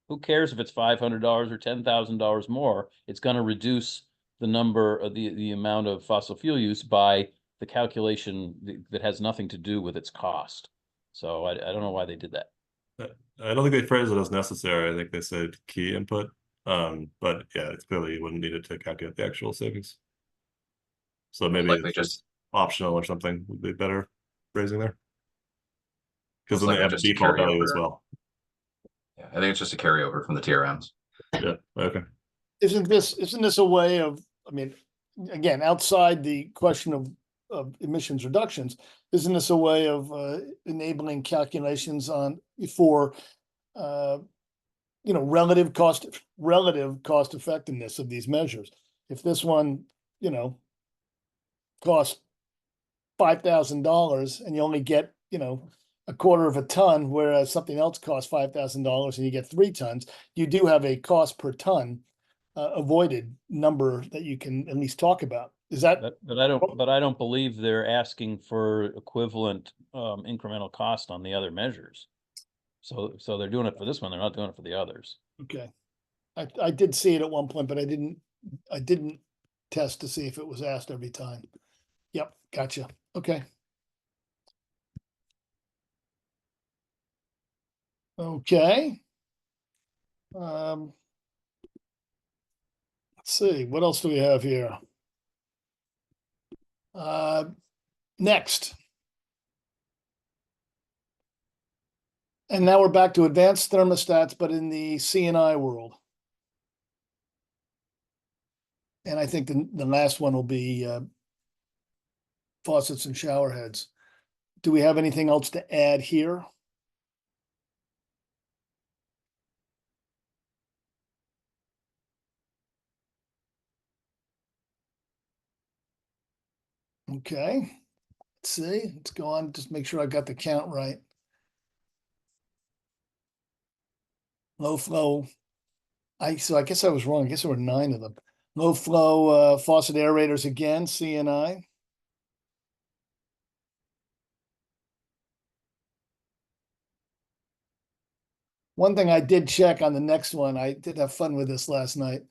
Who cares if it's $500 or $10,000 more? It's going to reduce the number of the amount of fossil fuel use by the calculation that has nothing to do with its cost. So I don't know why they did that. I don't think they phrased it as necessary. I think they said key input. But yeah, it's clearly you wouldn't need it to calculate the actual savings. So maybe it's just optional or something would be better phrasing there. Because then they have a default value as well. Yeah, I think it's just a carryover from the TRMs. Yeah, okay. Isn't this a way of, I mean, again, outside the question of emissions reductions, isn't this a way of enabling calculations for relative cost effectiveness of these measures? If this one, costs $5,000 and you only get, a quarter of a ton, whereas something else costs $5,000 and you get 3 tons, you do have a cost per ton avoided number that you can at least talk about. Is that? But I don't believe they're asking for equivalent incremental cost on the other measures. So they're doing it for this one. They're not doing it for the others. Okay, I did see it at one point, but I didn't test to see if it was asked every time. Yep, gotcha. Okay. Okay. Let's see, what else do we have here? Next. And now we're back to advanced thermostats, but in the C&I world. And I think the last one will be faucets and shower heads. Do we have anything else to add here? Okay, let's see, let's go on, just make sure I got the count right. Low flow, so I guess I was wrong, I guess there were 9 of them. Low flow faucet aerators again, C&I. One thing I did check on the next one, I did have fun with this last night.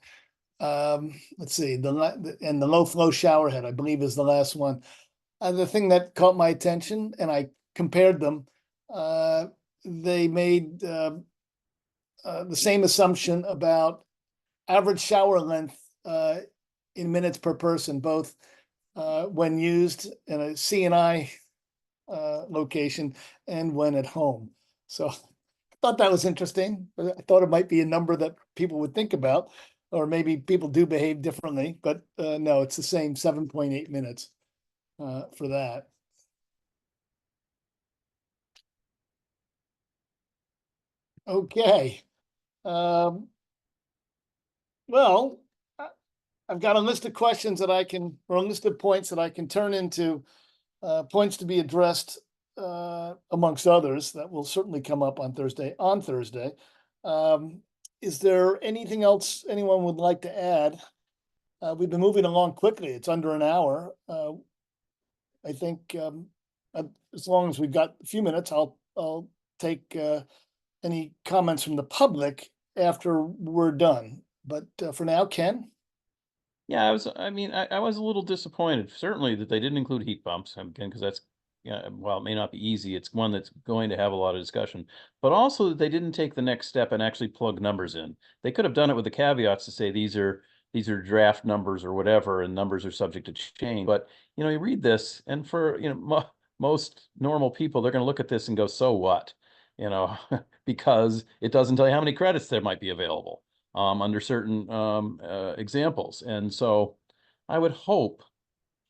Let's see, the low flow shower head, I believe, is the last one. The thing that caught my attention, and I compared them, they made the same assumption about average shower length in minutes per person, both when used in a C&I location and when at home. So I thought that was interesting. I thought it might be a number that people would think about, or maybe people do behave differently, but no, it's the same 7.8 minutes for that. Okay. Well, I've got a list of questions that I can, or a list of points that I can turn into points to be addressed amongst others that will certainly come up on Thursday. Is there anything else anyone would like to add? We've been moving along quickly. It's under an hour. I think as long as we've got a few minutes, I'll take any comments from the public after we're done. But for now, Ken? Yeah, I was a little disappointed, certainly that they didn't include heat pumps, again, because that's, yeah, while it may not be easy, it's one that's going to have a lot of discussion, but also that they didn't take the next step and actually plug numbers in. They could have done it with the caveats to say these are draft numbers or whatever, and numbers are subject to change. But, you read this, and for, most normal people, they're going to look at this and go, so what? Because it doesn't tell you how many credits there might be available under certain examples. And so I would hope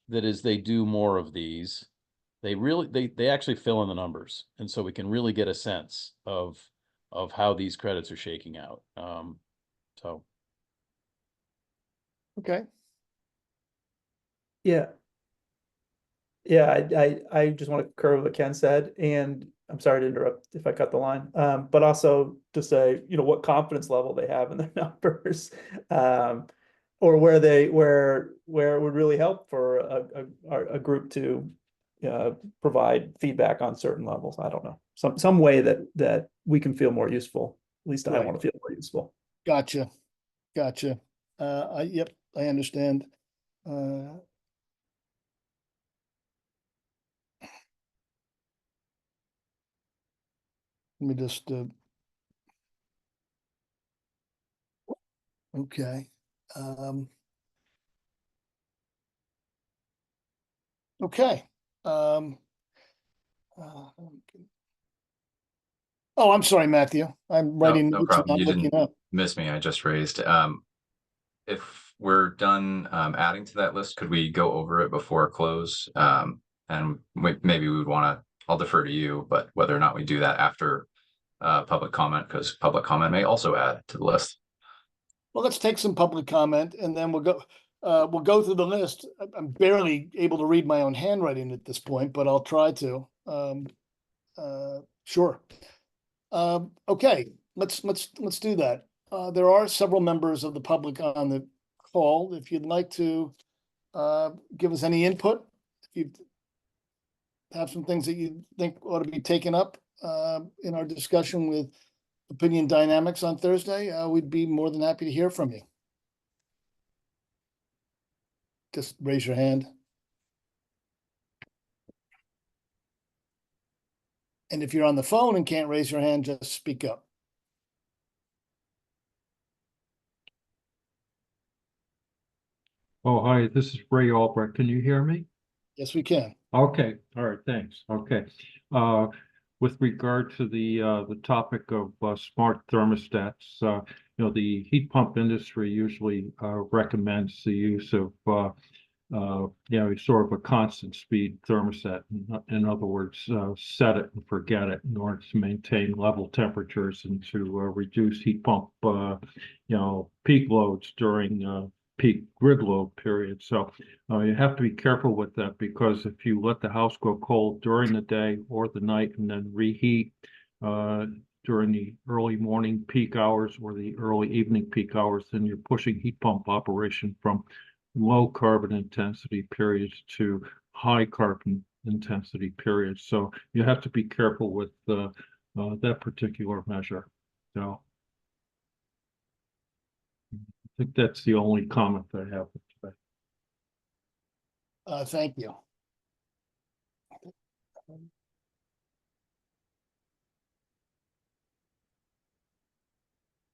that as they do more of these, they actually fill in the numbers. And so we can really get a sense of how these credits are shaking out. So. Okay. Yeah. Yeah, I just want to concur with what Ken said, and I'm sorry to interrupt if I cut the line, but also to say, what confidence level they have in their numbers, or where it would really help for a group to provide feedback on certain levels. I don't know, some way that we can feel more useful. At least I want to feel more useful. Gotcha. Yep, I understand. Let me just, okay. Okay. Oh, I'm sorry, Matthew. I'm writing No notes and problem. not You looking didn't up. miss me. I just raised. If we're done adding to that list, could we go over it before close? And maybe we would want to, I'll defer to you, but whether or not we do that after public comment, because public comment may also add to the list. Well, let's take some public comment and then we'll go through the list. I'm barely able to read my own handwriting at this point, but I'll try to. Sure. Okay, let's do that. There are several members of the public on the call. If you'd like to give us any input, if you have some things that you think ought to be taken up in our discussion with Opinion Dynamics on Thursday, we'd be more than happy to hear from you. Just raise your hand. And if you're on the phone and can't raise your hand, just speak up. Oh, hi, this is Ray Albrecht. Can you hear me? Yes, we can. Okay, all right, thanks. Okay. With regard to the topic of smart thermostats, the heat pump industry usually recommends the use of sort of a constant speed thermostat. In other words, set it and forget it in order to maintain level temperatures and to reduce heat pump peak loads during peak grid load period. So you have to be careful with that, because if you let the house go cold during the day or the night and then reheat during the early morning peak hours or the early evening peak hours, then you're pushing heat pump operation from low carbon intensity periods to high carbon intensity periods. So you have to be careful with that particular measure. So I think that's the only comment I have today. Thank you.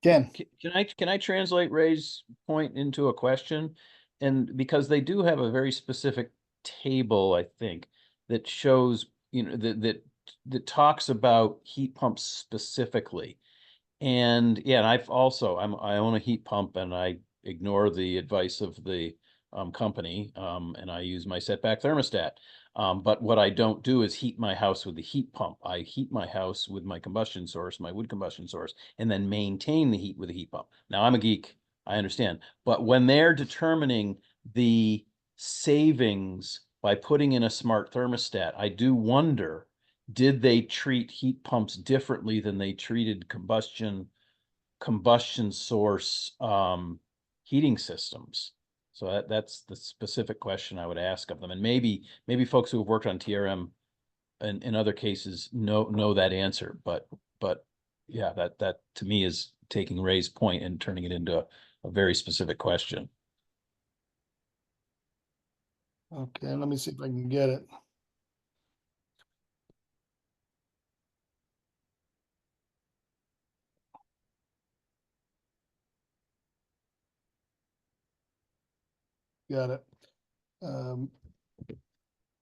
Ken. Can I translate Ray's point into a question? And because they do have a very specific table, I think, that shows, that talks about heat pumps specifically. And yeah, and I own a heat pump, and I ignore the advice of the company, and I use my setback thermostat. But what I don't do is heat my house with the heat pump. I heat my house with my combustion source, my wood combustion source, and then maintain the heat with a heat pump. Now, I'm a geek, I understand. But when they're determining the savings by putting in a smart thermostat, I do wonder, did they treat heat pumps differently than they treated combustion source heating systems? So that's the specific question I would ask of them. And maybe folks who have worked on TRM and in other cases know that answer. But yeah, that to me is taking Ray's point and turning it into a very specific question. Okay, let me see if I can get it. Got it.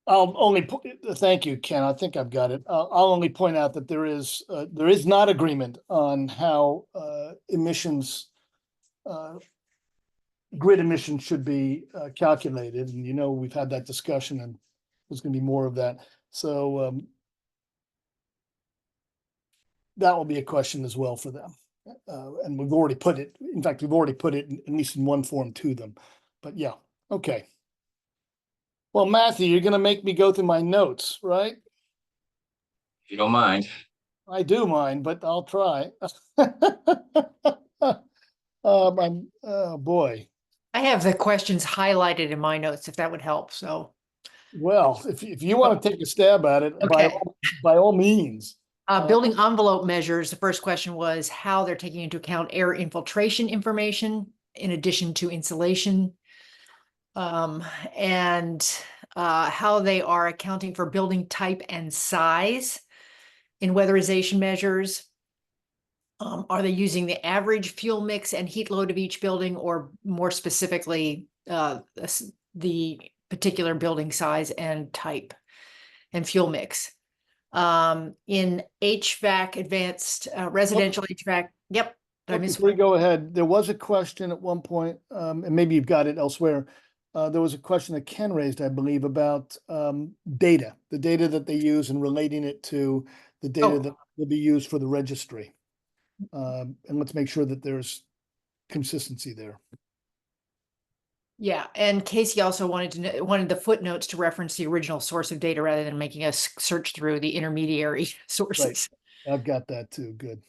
I'll only thank you, Ken. I think I've got it. I'll only point out that there is not agreement on how emissions, grid emissions should be calculated, and we've had that discussion, and there's going to be more of that. So that will be a question as well for them, and we've already put it. In fact, we've already put it at least in one form to them. But yeah, okay. Well, Matthew, you're going to make me go through my notes, right? If you don't mind. I do mind, but I'll try. Oh boy. I have the questions highlighted in my notes, if that would help. So, Well, if you want to take a stab at it, okay. by all means. Building envelope measures. The first question was how they're taking into account air infiltration information in addition to insulation, and how they are accounting for building type and size in weatherization measures. Are they using the average fuel mix and heat load of each building, or more specifically, the particular building size and type and fuel mix? In HVAC, advanced residential HVAC. Yep. Did I miss Before you one? go ahead, there was a question at one point, and maybe you've got it elsewhere. There was a question that Ken raised, I believe, about the data that they use, and relating it to the data that will be used for the registry. And let's make sure that there's consistency there. Yeah, and Casey also wanted the footnotes to reference the original source of data rather than making us search through the intermediary sources. Right. I've got that too. Good.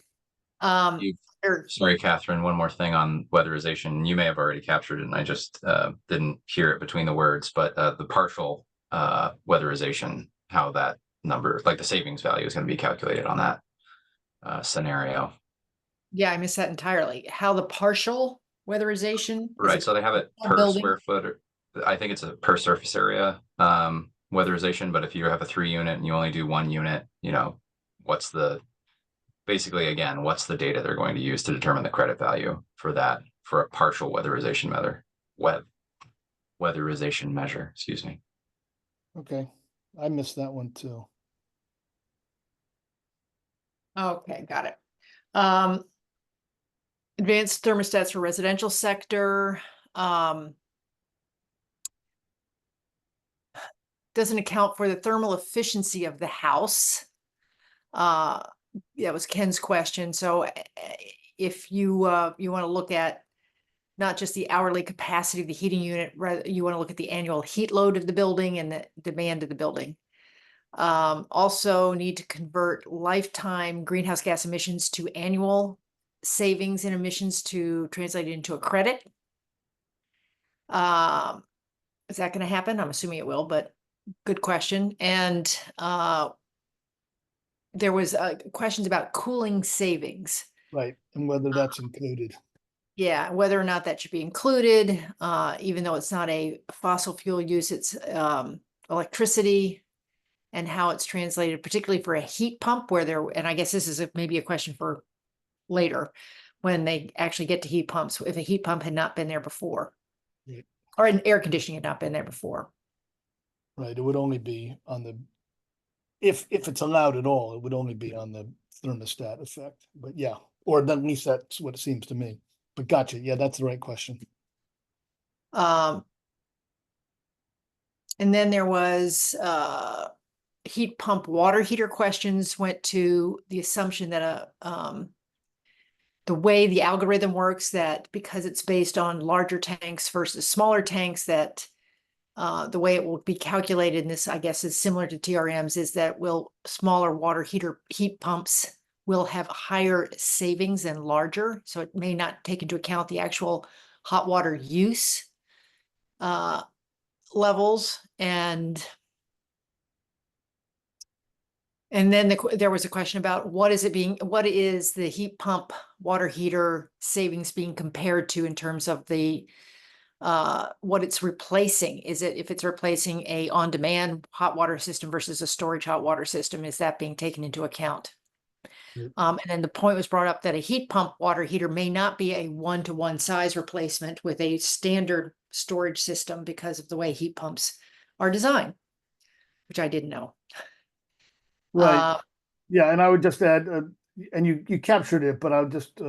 Sorry, Catherine, one more thing on weatherization. You may have already captured it, and I just didn't hear it between the words, but the partial weatherization, how that number, like the savings value, is going to be calculated on that scenario. Yeah, I missed that entirely. How the partial weatherization? Right, so they have it per building? square foot, or I think it's a per surface area weatherization, but if you have a 3 unit and you only do 1 unit, basically, again, what's the data they're going to use to determine the credit value for that, for a partial weatherization measure, excuse me. Okay, I missed that one too. Okay, got it. Advanced thermostats for residential sector. Doesn't account for the thermal efficiency of the house. That was Ken's question. So if you want to look at not just the hourly capacity of the heating unit, rather you want to look at the annual heat load of the building and the demand of the building. Also need to convert lifetime greenhouse gas emissions to annual savings in emissions to translate it into a credit. Is that going to happen? I'm assuming it will, but good question. And there was questions about cooling savings. Right, and whether that's included. Yeah, whether or not that should be included, even though it's not a fossil fuel use, it's electricity, and how it's translated, particularly for a heat pump where there, and I guess this is maybe a question for later when they actually get to heat pumps, if a heat pump had not been there before. Right. Or an air conditioning had not been there before. Right, it would only be on the, if it's allowed at all, it would only be on the thermostat effect, but yeah, or at least that's what it seems to me. But gotcha, yeah, that's the right question. And then there was heat pump water heater questions went to the assumption that the way the algorithm works, that because it's based on larger tanks versus smaller tanks, that the way it will be calculated, and this I guess is similar to TRMs, is that smaller water heat pumps will have higher savings than larger. So it may not take into account the actual hot water use levels. And then there was a question about what is the heat pump water heater savings being compared to in terms of the what it's replacing. Is it, if it's replacing a on-demand hot water system versus a storage hot water system, is that being taken into account? And then the point was brought up that a heat pump water heater may not be a one-to-one size replacement with a standard storage system because of the way heat pumps are designed, which I didn't know. Right, yeah, and I would just add, and you captured it, but I'll just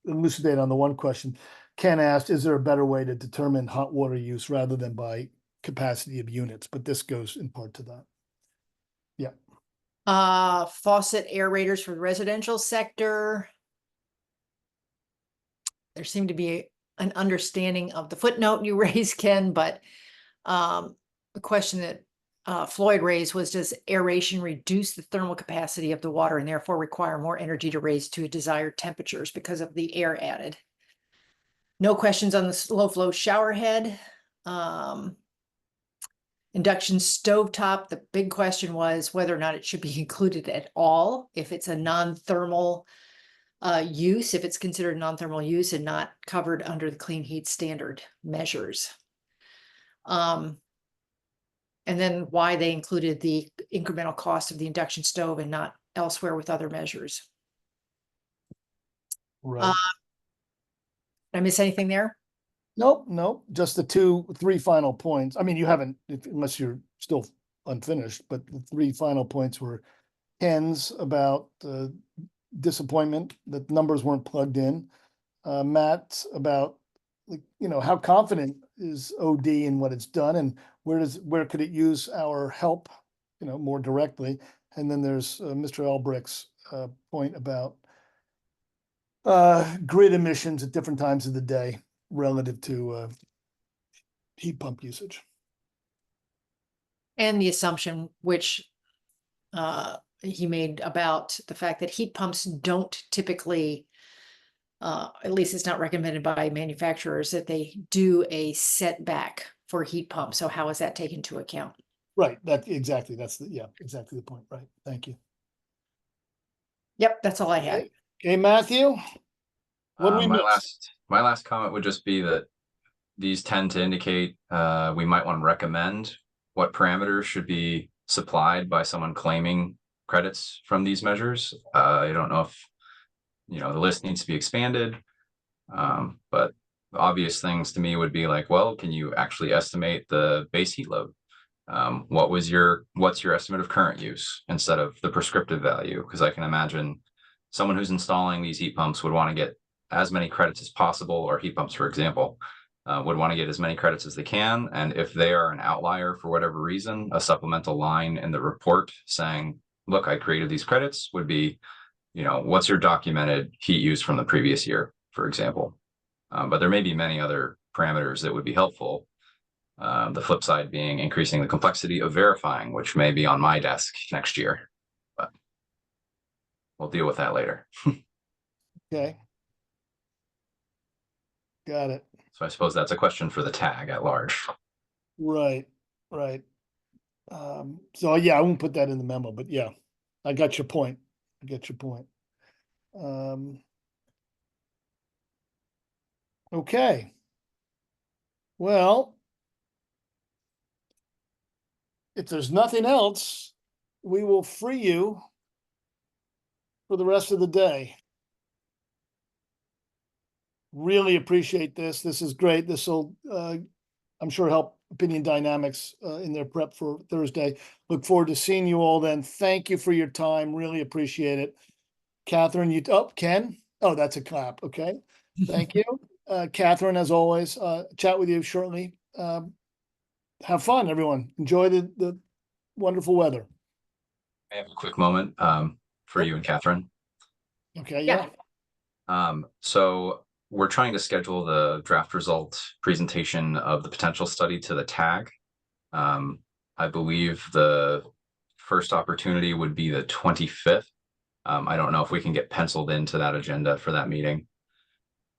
elucidate on the one question. Ken asked, is there a better way to determine hot water use rather than by capacity of units? But this goes in part to that. Yeah. Faucet aerators for the residential sector. There seemed to be an understanding of the footnote you raised, Ken, but the question that Floyd raised was, does aeration reduce the thermal capacity of the water and therefore require more energy to raise to desired temperatures because of the air added? No questions on the low flow shower head. Induction stovetop, the big question was whether or not it should be included at all, if it's a non-thermal use, if it's considered non-thermal use and not covered under the clean heat standard measures. And then why they included the incremental cost of the induction stove and not elsewhere with other measures. Right. Did I miss anything there? Nope, just the 3 final points. I mean, you haven't, unless you're still unfinished, but the 3 final points were Ken's about disappointment that numbers weren't plugged in. Matt's about, how confident is OD in what it's done and where could it use our help, more directly. And then there's Mr. Albrecht's point about grid emissions at different times of the day relative to heat pump usage. And the assumption which he made about the fact that heat pumps don't typically, at least it's not recommended by manufacturers, that they do a setback for heat pumps. So how is that taken into account? Right, exactly. That's exactly the point. Right. Thank you. Yep, that's all I had. Okay, Matthew. What do we miss? My last comment would just be that these tend to indicate we might want to recommend what parameters should be supplied by someone claiming credits from these measures. I don't know if, the list needs to be expanded. But the obvious things to me would be like, well, can you actually estimate the base heat load? What's your estimate of current use instead of the prescriptive value? Because I can imagine someone who's installing these heat pumps would want to get as many credits as possible, or heat pumps, for example, would want to get as many credits as they can. And if they are an outlier for whatever reason, a supplemental line in the report saying, look, I created these credits would be, what's your documented heat use from the previous year, for example. But there may be many other parameters that would be helpful. The flip side being increasing the complexity of verifying, which may be on my desk next year. But we'll deal with that later. Okay. Got it. So I suppose that's a question for the tag at large. Right, right. So yeah, I won't put that in the memo, but yeah, I got your point. I get your point. Okay. Well, if there's nothing else, we will free you for the rest of the day. Really appreciate this. This is great. This will, I'm sure, help Opinion Dynamics in their prep for Thursday. Look forward to seeing you all then. Thank you for your time. Really appreciate it. Catherine, Ken? Oh, that's a clap. Okay. Thank you. Catherine, as always, chat with you shortly. Have fun, everyone. Enjoy the wonderful weather. I have a quick moment for you and Catherine. Okay, yeah. So we're trying to schedule the draft result presentation of the potential study to the tag. I believe the first opportunity would be the 25th. I don't know if we can get penciled into that agenda for that meeting.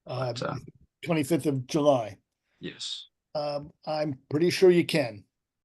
25th of July. Yes. I'm pretty sure you can.